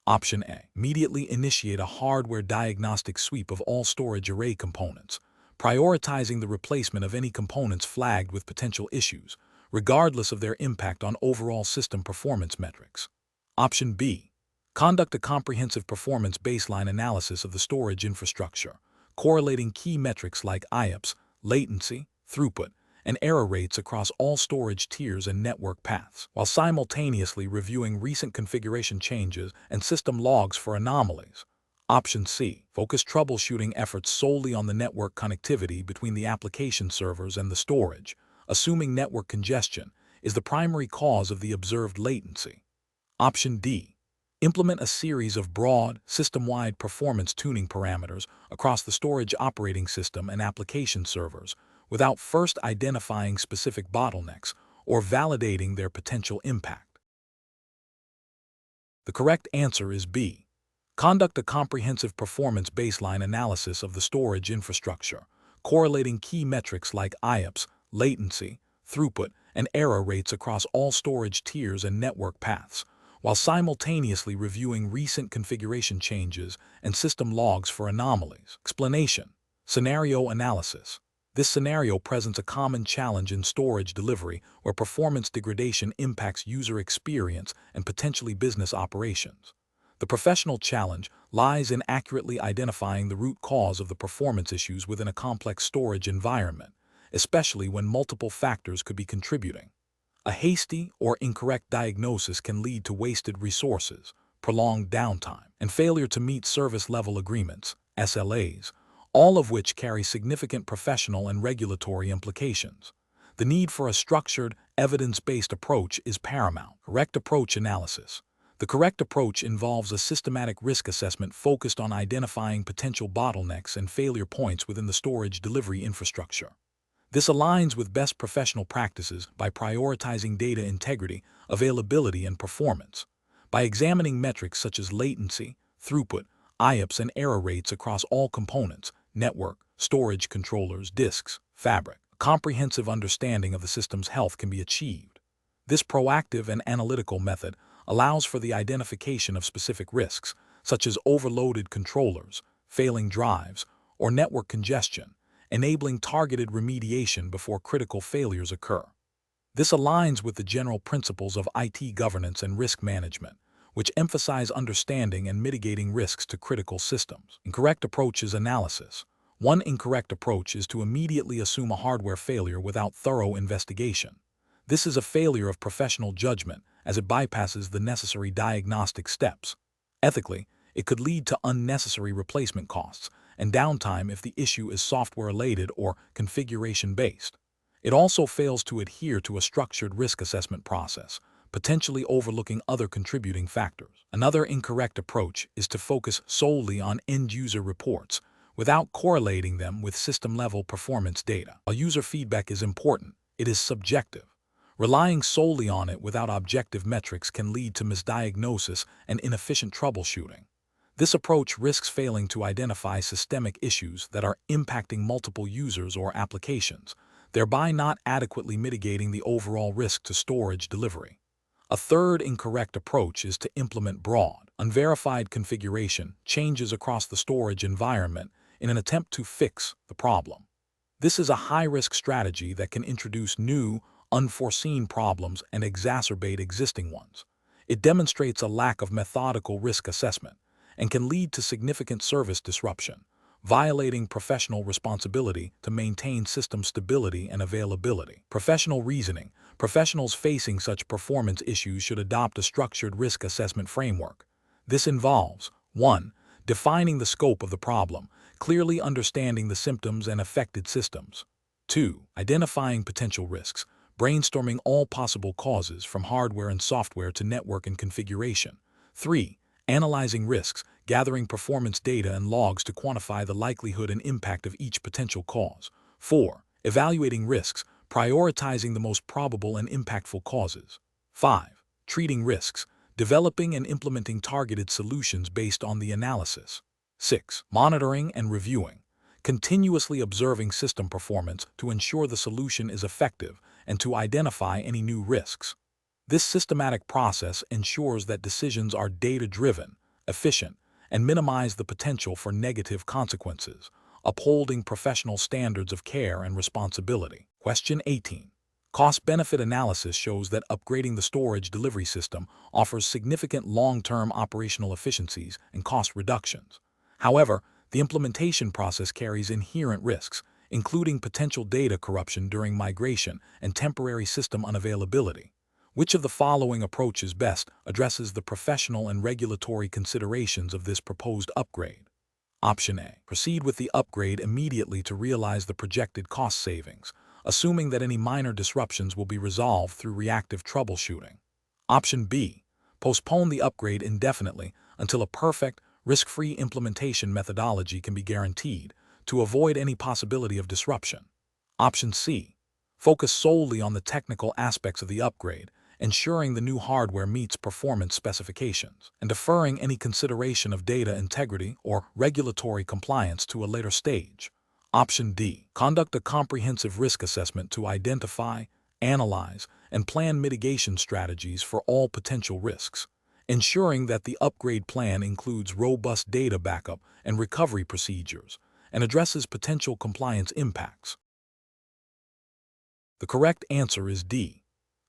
Option A. Immediately initiate a hardware diagnostic sweep of all storage array components, prioritizing the replacement of any components flagged with potential issues, regardless of their impact on overall system performance metrics. Option B. Conduct a comprehensive performance baseline analysis of the storage infrastructure, correlating key metrics like IOPS, latency, throughput, and error rates across all storage tiers and network paths, while simultaneously reviewing recent configuration changes and system logs for anomalies. Option C. Focus troubleshooting efforts solely on the network connectivity between the application servers and the storage, assuming network congestion is the primary cause of the observed latency. Option D. Implement a series of broad, system-wide performance tuning parameters across the storage operating system and application servers without first identifying specific bottlenecks or validating their potential impact. The correct answer is B. Conduct a comprehensive performance baseline analysis of the storage infrastructure, correlating key metrics like IOPS, latency, throughput, and error rates across all storage tiers and network paths, while simultaneously reviewing recent configuration changes and system logs for anomalies. Explanation. Scenario analysis. This scenario presents a common challenge in storage delivery where performance degradation impacts user experience and potentially business operations. The professional challenge lies in accurately identifying the root cause of the performance issues within a complex storage environment, especially when multiple factors could be contributing. A hasty or incorrect diagnosis can lead to wasted resources, prolonged downtime, and failure to meet service-level agreements, SLAs, all of which carry significant professional and regulatory implications. The need for a structured, evidence-based approach is paramount. Correct approach analysis. The correct approach involves a systematic risk assessment focused on identifying potential bottlenecks and failure points within the storage delivery infrastructure. This aligns with best professional practices by prioritizing data integrity, availability, and performance. By examining metrics such as latency, throughput, IOPS, and error rates across all components, network, storage controllers, disks, fabric, a comprehensive understanding of the system's health can be achieved. This proactive and analytical method allows for the identification of specific risks, such as overloaded controllers, failing drives, or network congestion, enabling targeted remediation before critical failures occur. This aligns with the general principles of IT governance and risk management, which emphasize understanding and mitigating risks to critical systems. Incorrect approach is analysis. One incorrect approach is to immediately assume a hardware failure without thorough investigation. This is a failure of professional judgment as it bypasses the necessary diagnostic steps. Ethically, it could lead to unnecessary replacement costs and downtime if the issue is software-related or configuration-based. It also fails to adhere to a structured risk assessment process, potentially overlooking other contributing factors. Another incorrect approach is to focus solely on end-user reports without correlating them with system-level performance data. While user feedback is important, it is subjective. Relying solely on it without objective metrics can lead to misdiagnosis and inefficient troubleshooting. This approach risks failing to identify systemic issues that are impacting multiple users or applications, thereby not adequately mitigating the overall risk to storage delivery. A third incorrect approach is to implement broad, unverified configuration changes across the storage environment in an attempt to fix the problem. This is a high-risk strategy that can introduce new, unforeseen problems and exacerbate existing ones. It demonstrates a lack of methodical risk assessment and can lead to significant service disruption, violating professional responsibility to maintain system stability and availability. Professional reasoning. Professionals facing such performance issues should adopt a structured risk assessment framework. This involves 1. Defining the scope of the problem, clearly understanding the symptoms and affected systems. 2. Identifying potential risks, brainstorming all possible causes from hardware and software to network and configuration. 3. Analyzing risks, gathering performance data and logs to quantify the likelihood and impact of each potential cause. 4. Evaluating risks, prioritizing the most probable and impactful causes. 5. Treating risks, developing and implementing targeted solutions based on the analysis. 6. Monitoring and reviewing, continuously observing system performance to ensure the solution is effective and to identify any new risks. This systematic process ensures that decisions are data-driven, efficient, and minimize the potential for negative consequences, upholding professional standards of care and responsibility. Question 18. Cost-benefit analysis shows that upgrading the storage delivery system offers significant long-term operational efficiencies and cost reductions. However, the implementation process carries inherent risks, including potential data corruption during migration and temporary system unavailability. Which of the following approaches best addresses the professional and regulatory considerations of this proposed upgrade? Option A. Proceed with the upgrade immediately to realize the projected cost savings, assuming that any minor disruptions will be resolved through reactive troubleshooting. Option B. Postpone the upgrade indefinitely until a perfect, risk-free implementation methodology can be guaranteed to avoid any possibility of disruption. Option C. Focus solely on the technical aspects of the upgrade, ensuring the new hardware meets performance specifications, and deferring any consideration of data integrity or regulatory compliance to a later stage. Option D. Conduct a comprehensive risk assessment to identify, analyze, and plan mitigation strategies for all potential risks, ensuring that the upgrade plan includes robust data backup and recovery procedures and addresses potential compliance impacts. The correct answer is D.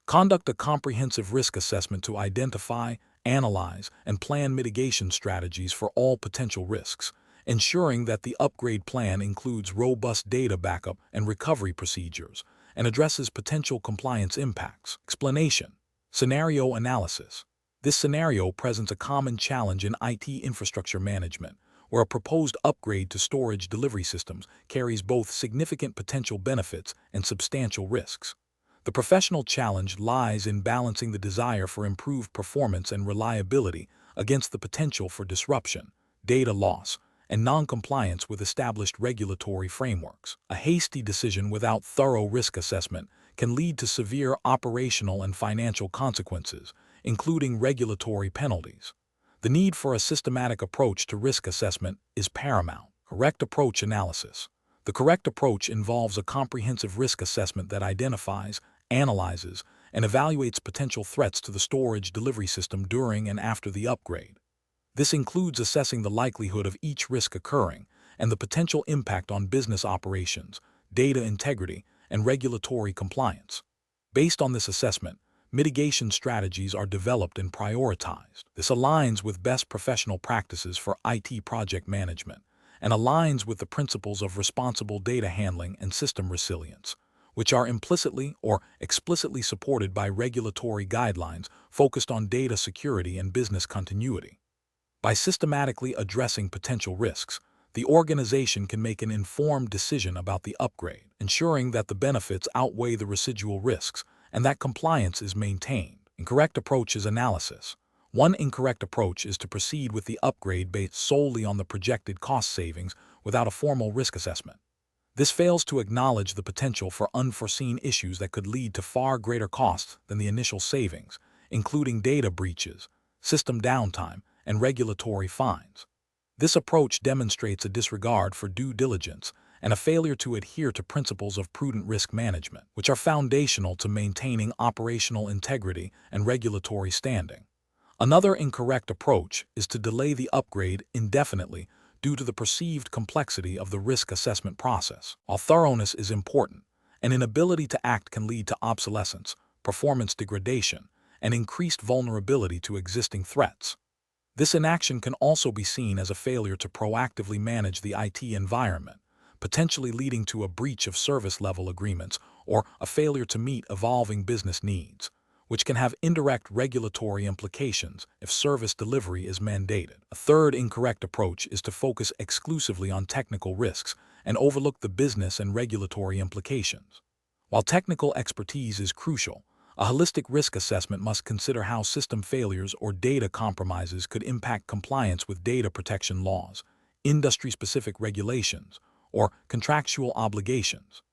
Conduct a comprehensive risk assessment to identify, analyze, and plan mitigation strategies for all potential risks, ensuring that the upgrade plan includes robust data backup and recovery procedures and addresses potential compliance impacts. Explanation. Scenario analysis. This scenario presents a common challenge in IT infrastructure management, where a proposed upgrade to storage delivery systems carries both significant potential benefits and substantial risks. The professional challenge lies in balancing the desire for improved performance and reliability against the potential for disruption, data loss, and non-compliance with established regulatory frameworks. A hasty decision without thorough risk assessment can lead to severe operational and financial consequences, including regulatory penalties. The need for a systematic approach to risk assessment is paramount. Correct approach analysis. The correct approach involves a comprehensive risk assessment that identifies, analyzes, and evaluates potential threats to the storage delivery system during and after the upgrade. This includes assessing the likelihood of each risk occurring and the potential impact on business operations, data integrity, and regulatory compliance. Based on this assessment, mitigation strategies are developed and prioritized. This aligns with best professional practices for IT project management and aligns with the principles of responsible data handling and system resilience, which are implicitly or explicitly supported by regulatory guidelines focused on data security and business continuity. By systematically addressing potential risks, the organization can make an informed decision about the upgrade, ensuring that the benefits outweigh the residual risks and that compliance is maintained. Incorrect approach is analysis. One incorrect approach is to proceed with the upgrade based solely on the projected cost savings without a formal risk assessment. This fails to acknowledge the potential for unforeseen issues that could lead to far greater costs than the initial savings, including data breaches, system downtime, and regulatory fines. This approach demonstrates a disregard for due diligence and a failure to adhere to principles of prudent risk management, which are foundational to maintaining operational integrity and regulatory standing. Another incorrect approach is to delay the upgrade indefinitely due to the perceived complexity of the risk assessment process. While thoroughness is important, an inability to act can lead to obsolescence, performance degradation, and increased vulnerability to existing threats. This inaction can also be seen as a failure to proactively manage the IT environment, potentially leading to a breach of service-level agreements or a failure to meet evolving business needs, which can have indirect regulatory implications if service delivery is mandated. A third incorrect approach is to focus exclusively on technical risks and overlook the business and regulatory implications. While technical expertise is crucial, a holistic risk assessment must consider how system failures or data compromises could impact compliance with data protection laws, industry-specific regulations, or contractual obligations.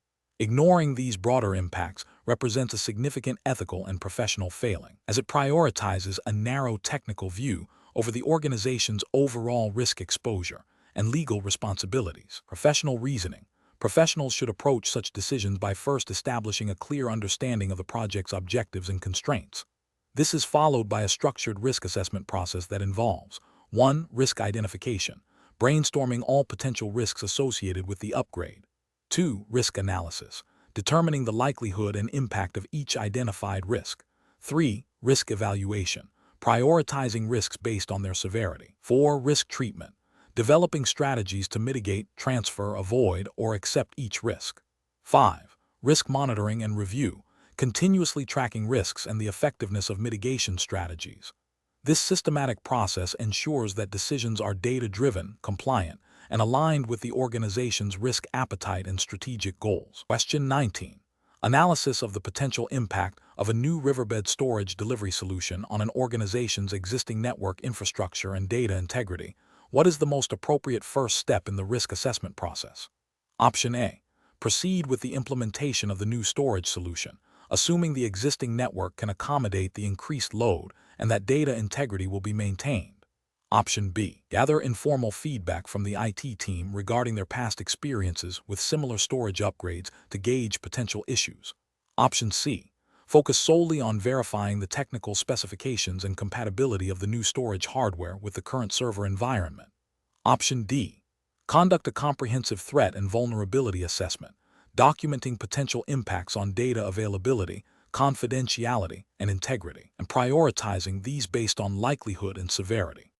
Ignoring these broader impacts represents a significant ethical and professional failing, as it prioritizes a narrow technical view over the organization's overall risk exposure and legal responsibilities. Professional reasoning. Professionals should approach such decisions by first establishing a clear understanding of the project's objectives and constraints. This is followed by a structured risk assessment process that involves 1. Risk identification, brainstorming all potential risks associated with the upgrade. 2. Risk analysis, determining the likelihood and impact of each identified risk. 3. Risk evaluation, prioritizing risks based on their severity. 4. Risk treatment, developing strategies to mitigate, transfer, avoid, or accept each risk. 5. Risk monitoring and review, continuously tracking risks and the effectiveness of mitigation strategies. This systematic process ensures that decisions are data-driven, compliant, and aligned with the organization's risk appetite and strategic goals. Question 19. Analysis of the potential impact of a new Riverbed storage delivery solution on an organization's existing network infrastructure and data integrity. What is the most appropriate first step in the risk assessment process? Option A. Proceed with the implementation of the new storage solution, assuming the existing network can accommodate the increased load and that data integrity will be maintained. Option B. Gather informal feedback from the IT team regarding their past experiences with similar storage upgrades to gauge potential issues. Option C. Focus solely on verifying the technical specifications and compatibility of the new storage hardware with the current server environment. Option D. Conduct a comprehensive threat and vulnerability assessment, documenting potential impacts on data availability, confidentiality, and integrity, and prioritizing these based on likelihood and severity.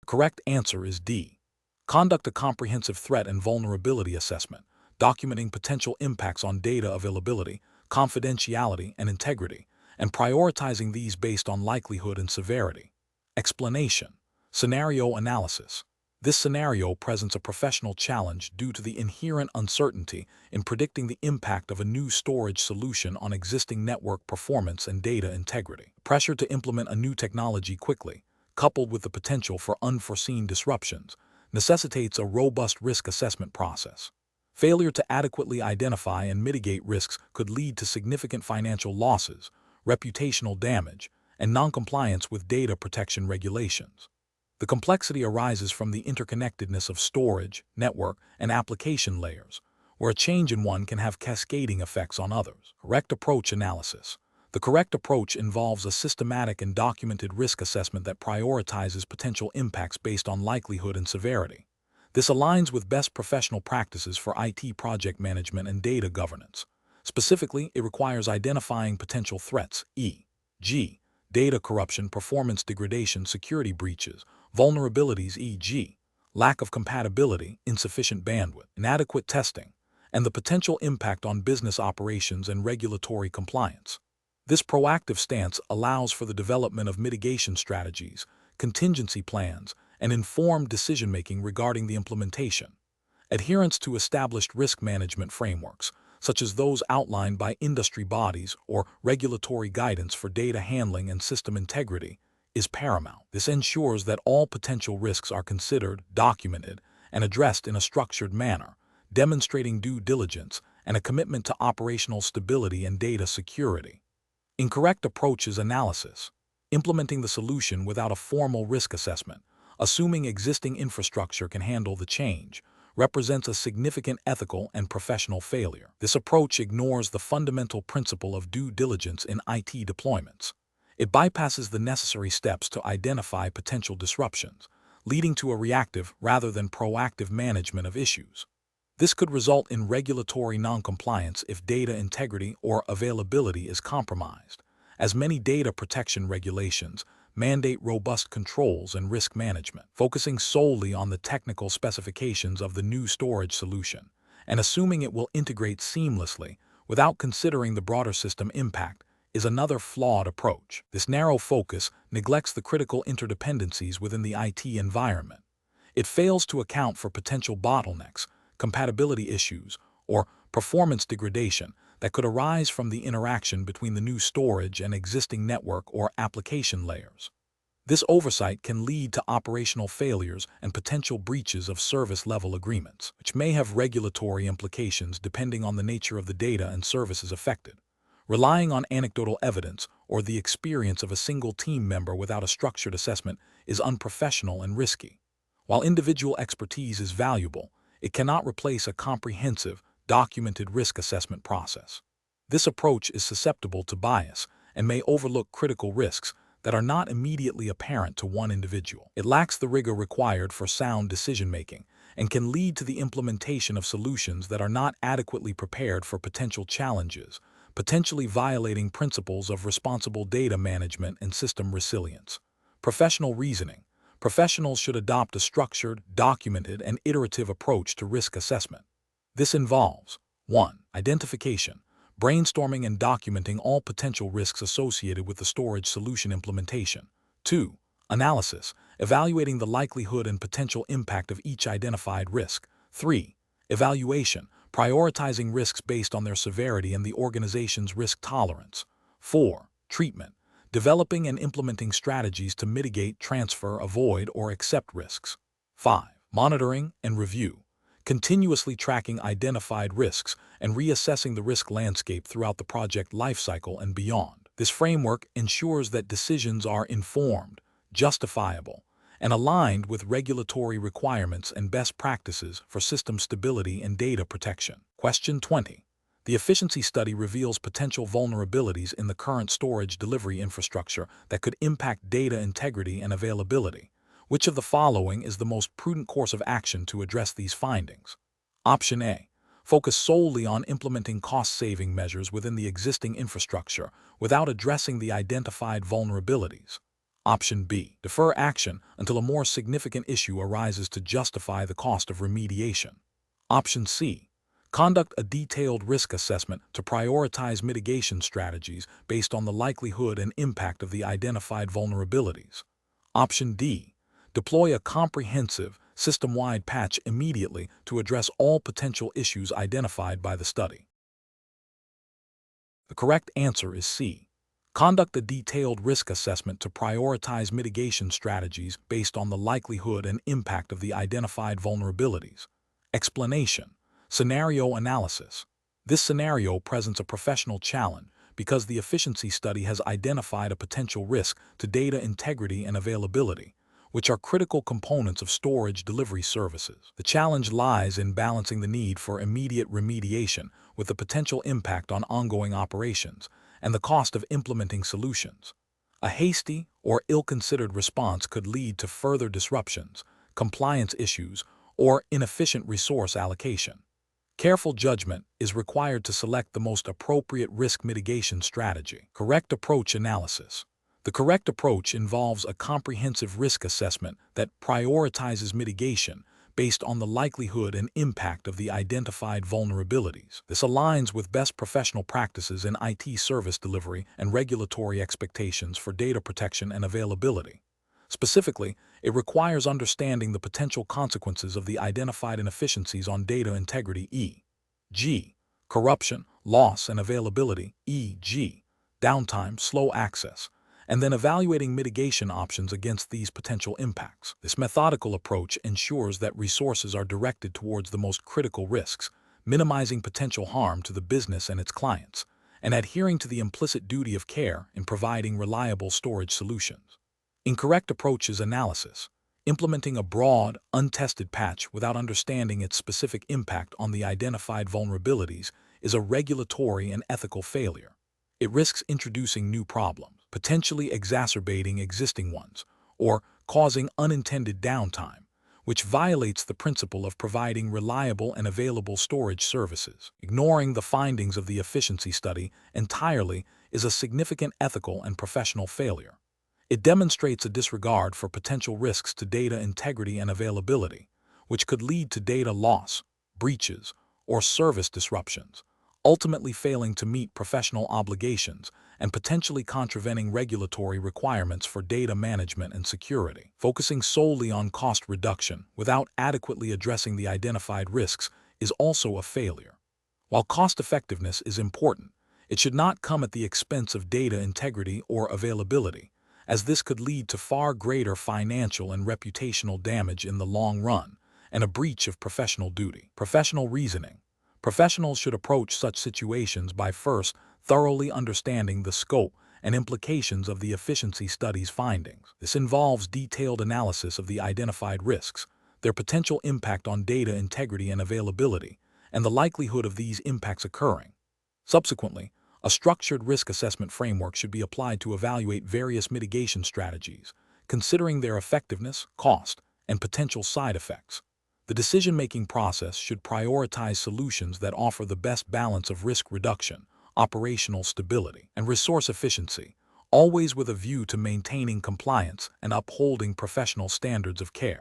The correct answer is D. Conduct a comprehensive threat and vulnerability assessment, documenting potential impacts on data availability, confidentiality, and integrity, and prioritizing these based on likelihood and severity. Explanation. Scenario analysis. This scenario presents a professional challenge due to the inherent uncertainty in predicting the impact of a new storage solution on existing network performance and data integrity. Pressure to implement a new technology quickly, coupled with the potential for unforeseen disruptions, necessitates a robust risk assessment process. Failure to adequately identify and mitigate risks could lead to significant financial losses, reputational damage, and noncompliance with data protection regulations. The complexity arises from the interconnectedness of storage, network, and application layers, where a change in one can have cascading effects on others. Correct approach analysis. The correct approach involves a systematic and documented risk assessment that prioritizes potential impacts based on likelihood and severity. This aligns with best professional practices for IT project management and data governance. Specifically, it requires identifying potential threats, e.g., data corruption, performance degradation, security breaches, vulnerabilities, e.g., lack of compatibility, insufficient bandwidth, inadequate testing, and the potential impact on business operations and regulatory compliance. This proactive stance allows for the development of mitigation strategies, contingency plans, and informed decision-making regarding the implementation. Adherence to established risk management frameworks, such as those outlined by industry bodies or regulatory guidance for data handling and system integrity, is paramount. This ensures that all potential risks are considered, documented, and addressed in a structured manner, demonstrating due diligence and a commitment to operational stability and data security. Incorrect approach is analysis. Implementing the solution without a formal risk assessment, assuming existing infrastructure can handle the change, represents a significant ethical and professional failure. This approach ignores the fundamental principle of due diligence in IT deployments. It bypasses the necessary steps to identify potential disruptions, leading to a reactive rather than proactive management of issues. This could result in regulatory noncompliance if data integrity or availability is compromised, as many data protection regulations mandate robust controls and risk management. Focusing solely on the technical specifications of the new storage solution and assuming it will integrate seamlessly without considering the broader system impact is another flawed approach. This narrow focus neglects the critical interdependencies within the IT environment. It fails to account for potential bottlenecks, compatibility issues, or performance degradation that could arise from the interaction between the new storage and existing network or application layers. This oversight can lead to operational failures and potential breaches of service-level agreements, which may have regulatory implications depending on the nature of the data and services affected. Relying on anecdotal evidence or the experience of a single team member without a structured assessment is unprofessional and risky. While individual expertise is valuable, it cannot replace a comprehensive, documented risk assessment process. This approach is susceptible to bias and may overlook critical risks that are not immediately apparent to one individual. It lacks the rigor required for sound decision-making and can lead to the implementation of solutions that are not adequately prepared for potential challenges, potentially violating principles of responsible data management and system resilience. Professional reasoning. Professionals should adopt a structured, documented, and iterative approach to risk assessment. This involves 1. Identification, brainstorming and documenting all potential risks associated with the storage solution implementation. 2. Analysis, evaluating the likelihood and potential impact of each identified risk. 3. Evaluation, prioritizing risks based on their severity and the organization's risk tolerance. 4. Treatment, developing and implementing strategies to mitigate, transfer, avoid, or accept risks. 5. Monitoring and review, continuously tracking identified risks and reassessing the risk landscape throughout the project lifecycle and beyond. This framework ensures that decisions are informed, justifiable, and aligned with regulatory requirements and best practices for system stability and data protection. Question 20. The efficiency study reveals potential vulnerabilities in the current storage delivery infrastructure that could impact data integrity and availability. Which of the following is the most prudent course of action to address these findings? Option A. Focus solely on implementing cost-saving measures within the existing infrastructure without addressing the identified vulnerabilities. Option B. Defer action until a more significant issue arises to justify the cost of remediation. Option C. Conduct a detailed risk assessment to prioritize mitigation strategies based on the likelihood and impact of the identified vulnerabilities. Option D. Deploy a comprehensive, system-wide patch immediately to address all potential issues identified by the study. The correct answer is C. Conduct a detailed risk assessment to prioritize mitigation strategies based on the likelihood and impact of the identified vulnerabilities. Explanation. Scenario analysis. This scenario presents a professional challenge because the efficiency study has identified a potential risk to data integrity and availability, which are critical components of storage delivery services. The challenge lies in balancing the need for immediate remediation with the potential impact on ongoing operations and the cost of implementing solutions. A hasty or ill-considered response could lead to further disruptions, compliance issues, or inefficient resource allocation. Careful judgment is required to select the most appropriate risk mitigation strategy. Correct approach analysis. The correct approach involves a comprehensive risk assessment that prioritizes mitigation based on the likelihood and impact of the identified vulnerabilities. This aligns with best professional practices in IT service delivery and regulatory expectations for data protection and availability. Specifically, it requires understanding the potential consequences of the identified inefficiencies on data integrity, e.g., corruption, loss, and availability, e.g., downtime, slow access, and then evaluating mitigation options against these potential impacts. This methodical approach ensures that resources are directed towards the most critical risks, minimizing potential harm to the business and its clients, and adhering to the implicit duty of care in providing reliable storage solutions. Incorrect approach is analysis. Implementing a broad, untested patch without understanding its specific impact on the identified vulnerabilities is a regulatory and ethical failure. It risks introducing new problems, potentially exacerbating existing ones, or causing unintended downtime, which violates the principle of providing reliable and available storage services. Ignoring the findings of the efficiency study entirely is a significant ethical and professional failure. It demonstrates a disregard for potential risks to data integrity and availability, which could lead to data loss, breaches, or service disruptions, ultimately failing to meet professional obligations and potentially contravening regulatory requirements for data management and security. Focusing solely on cost reduction without adequately addressing the identified risks is also a failure. While cost-effectiveness is important, it should not come at the expense of data integrity or availability, as this could lead to far greater financial and reputational damage in the long run and a breach of professional duty. Professional reasoning. Professionals should approach such situations by first thoroughly understanding the scope and implications of the efficiency study's findings. This involves detailed analysis of the identified risks, their potential impact on data integrity and availability, and the likelihood of these impacts occurring. Subsequently, a structured risk assessment framework should be applied to evaluate various mitigation strategies, considering their effectiveness, cost, and potential side effects. The decision-making process should prioritize solutions that offer the best balance of risk reduction, operational stability, and resource efficiency, always with a view to maintaining compliance and upholding professional standards of care.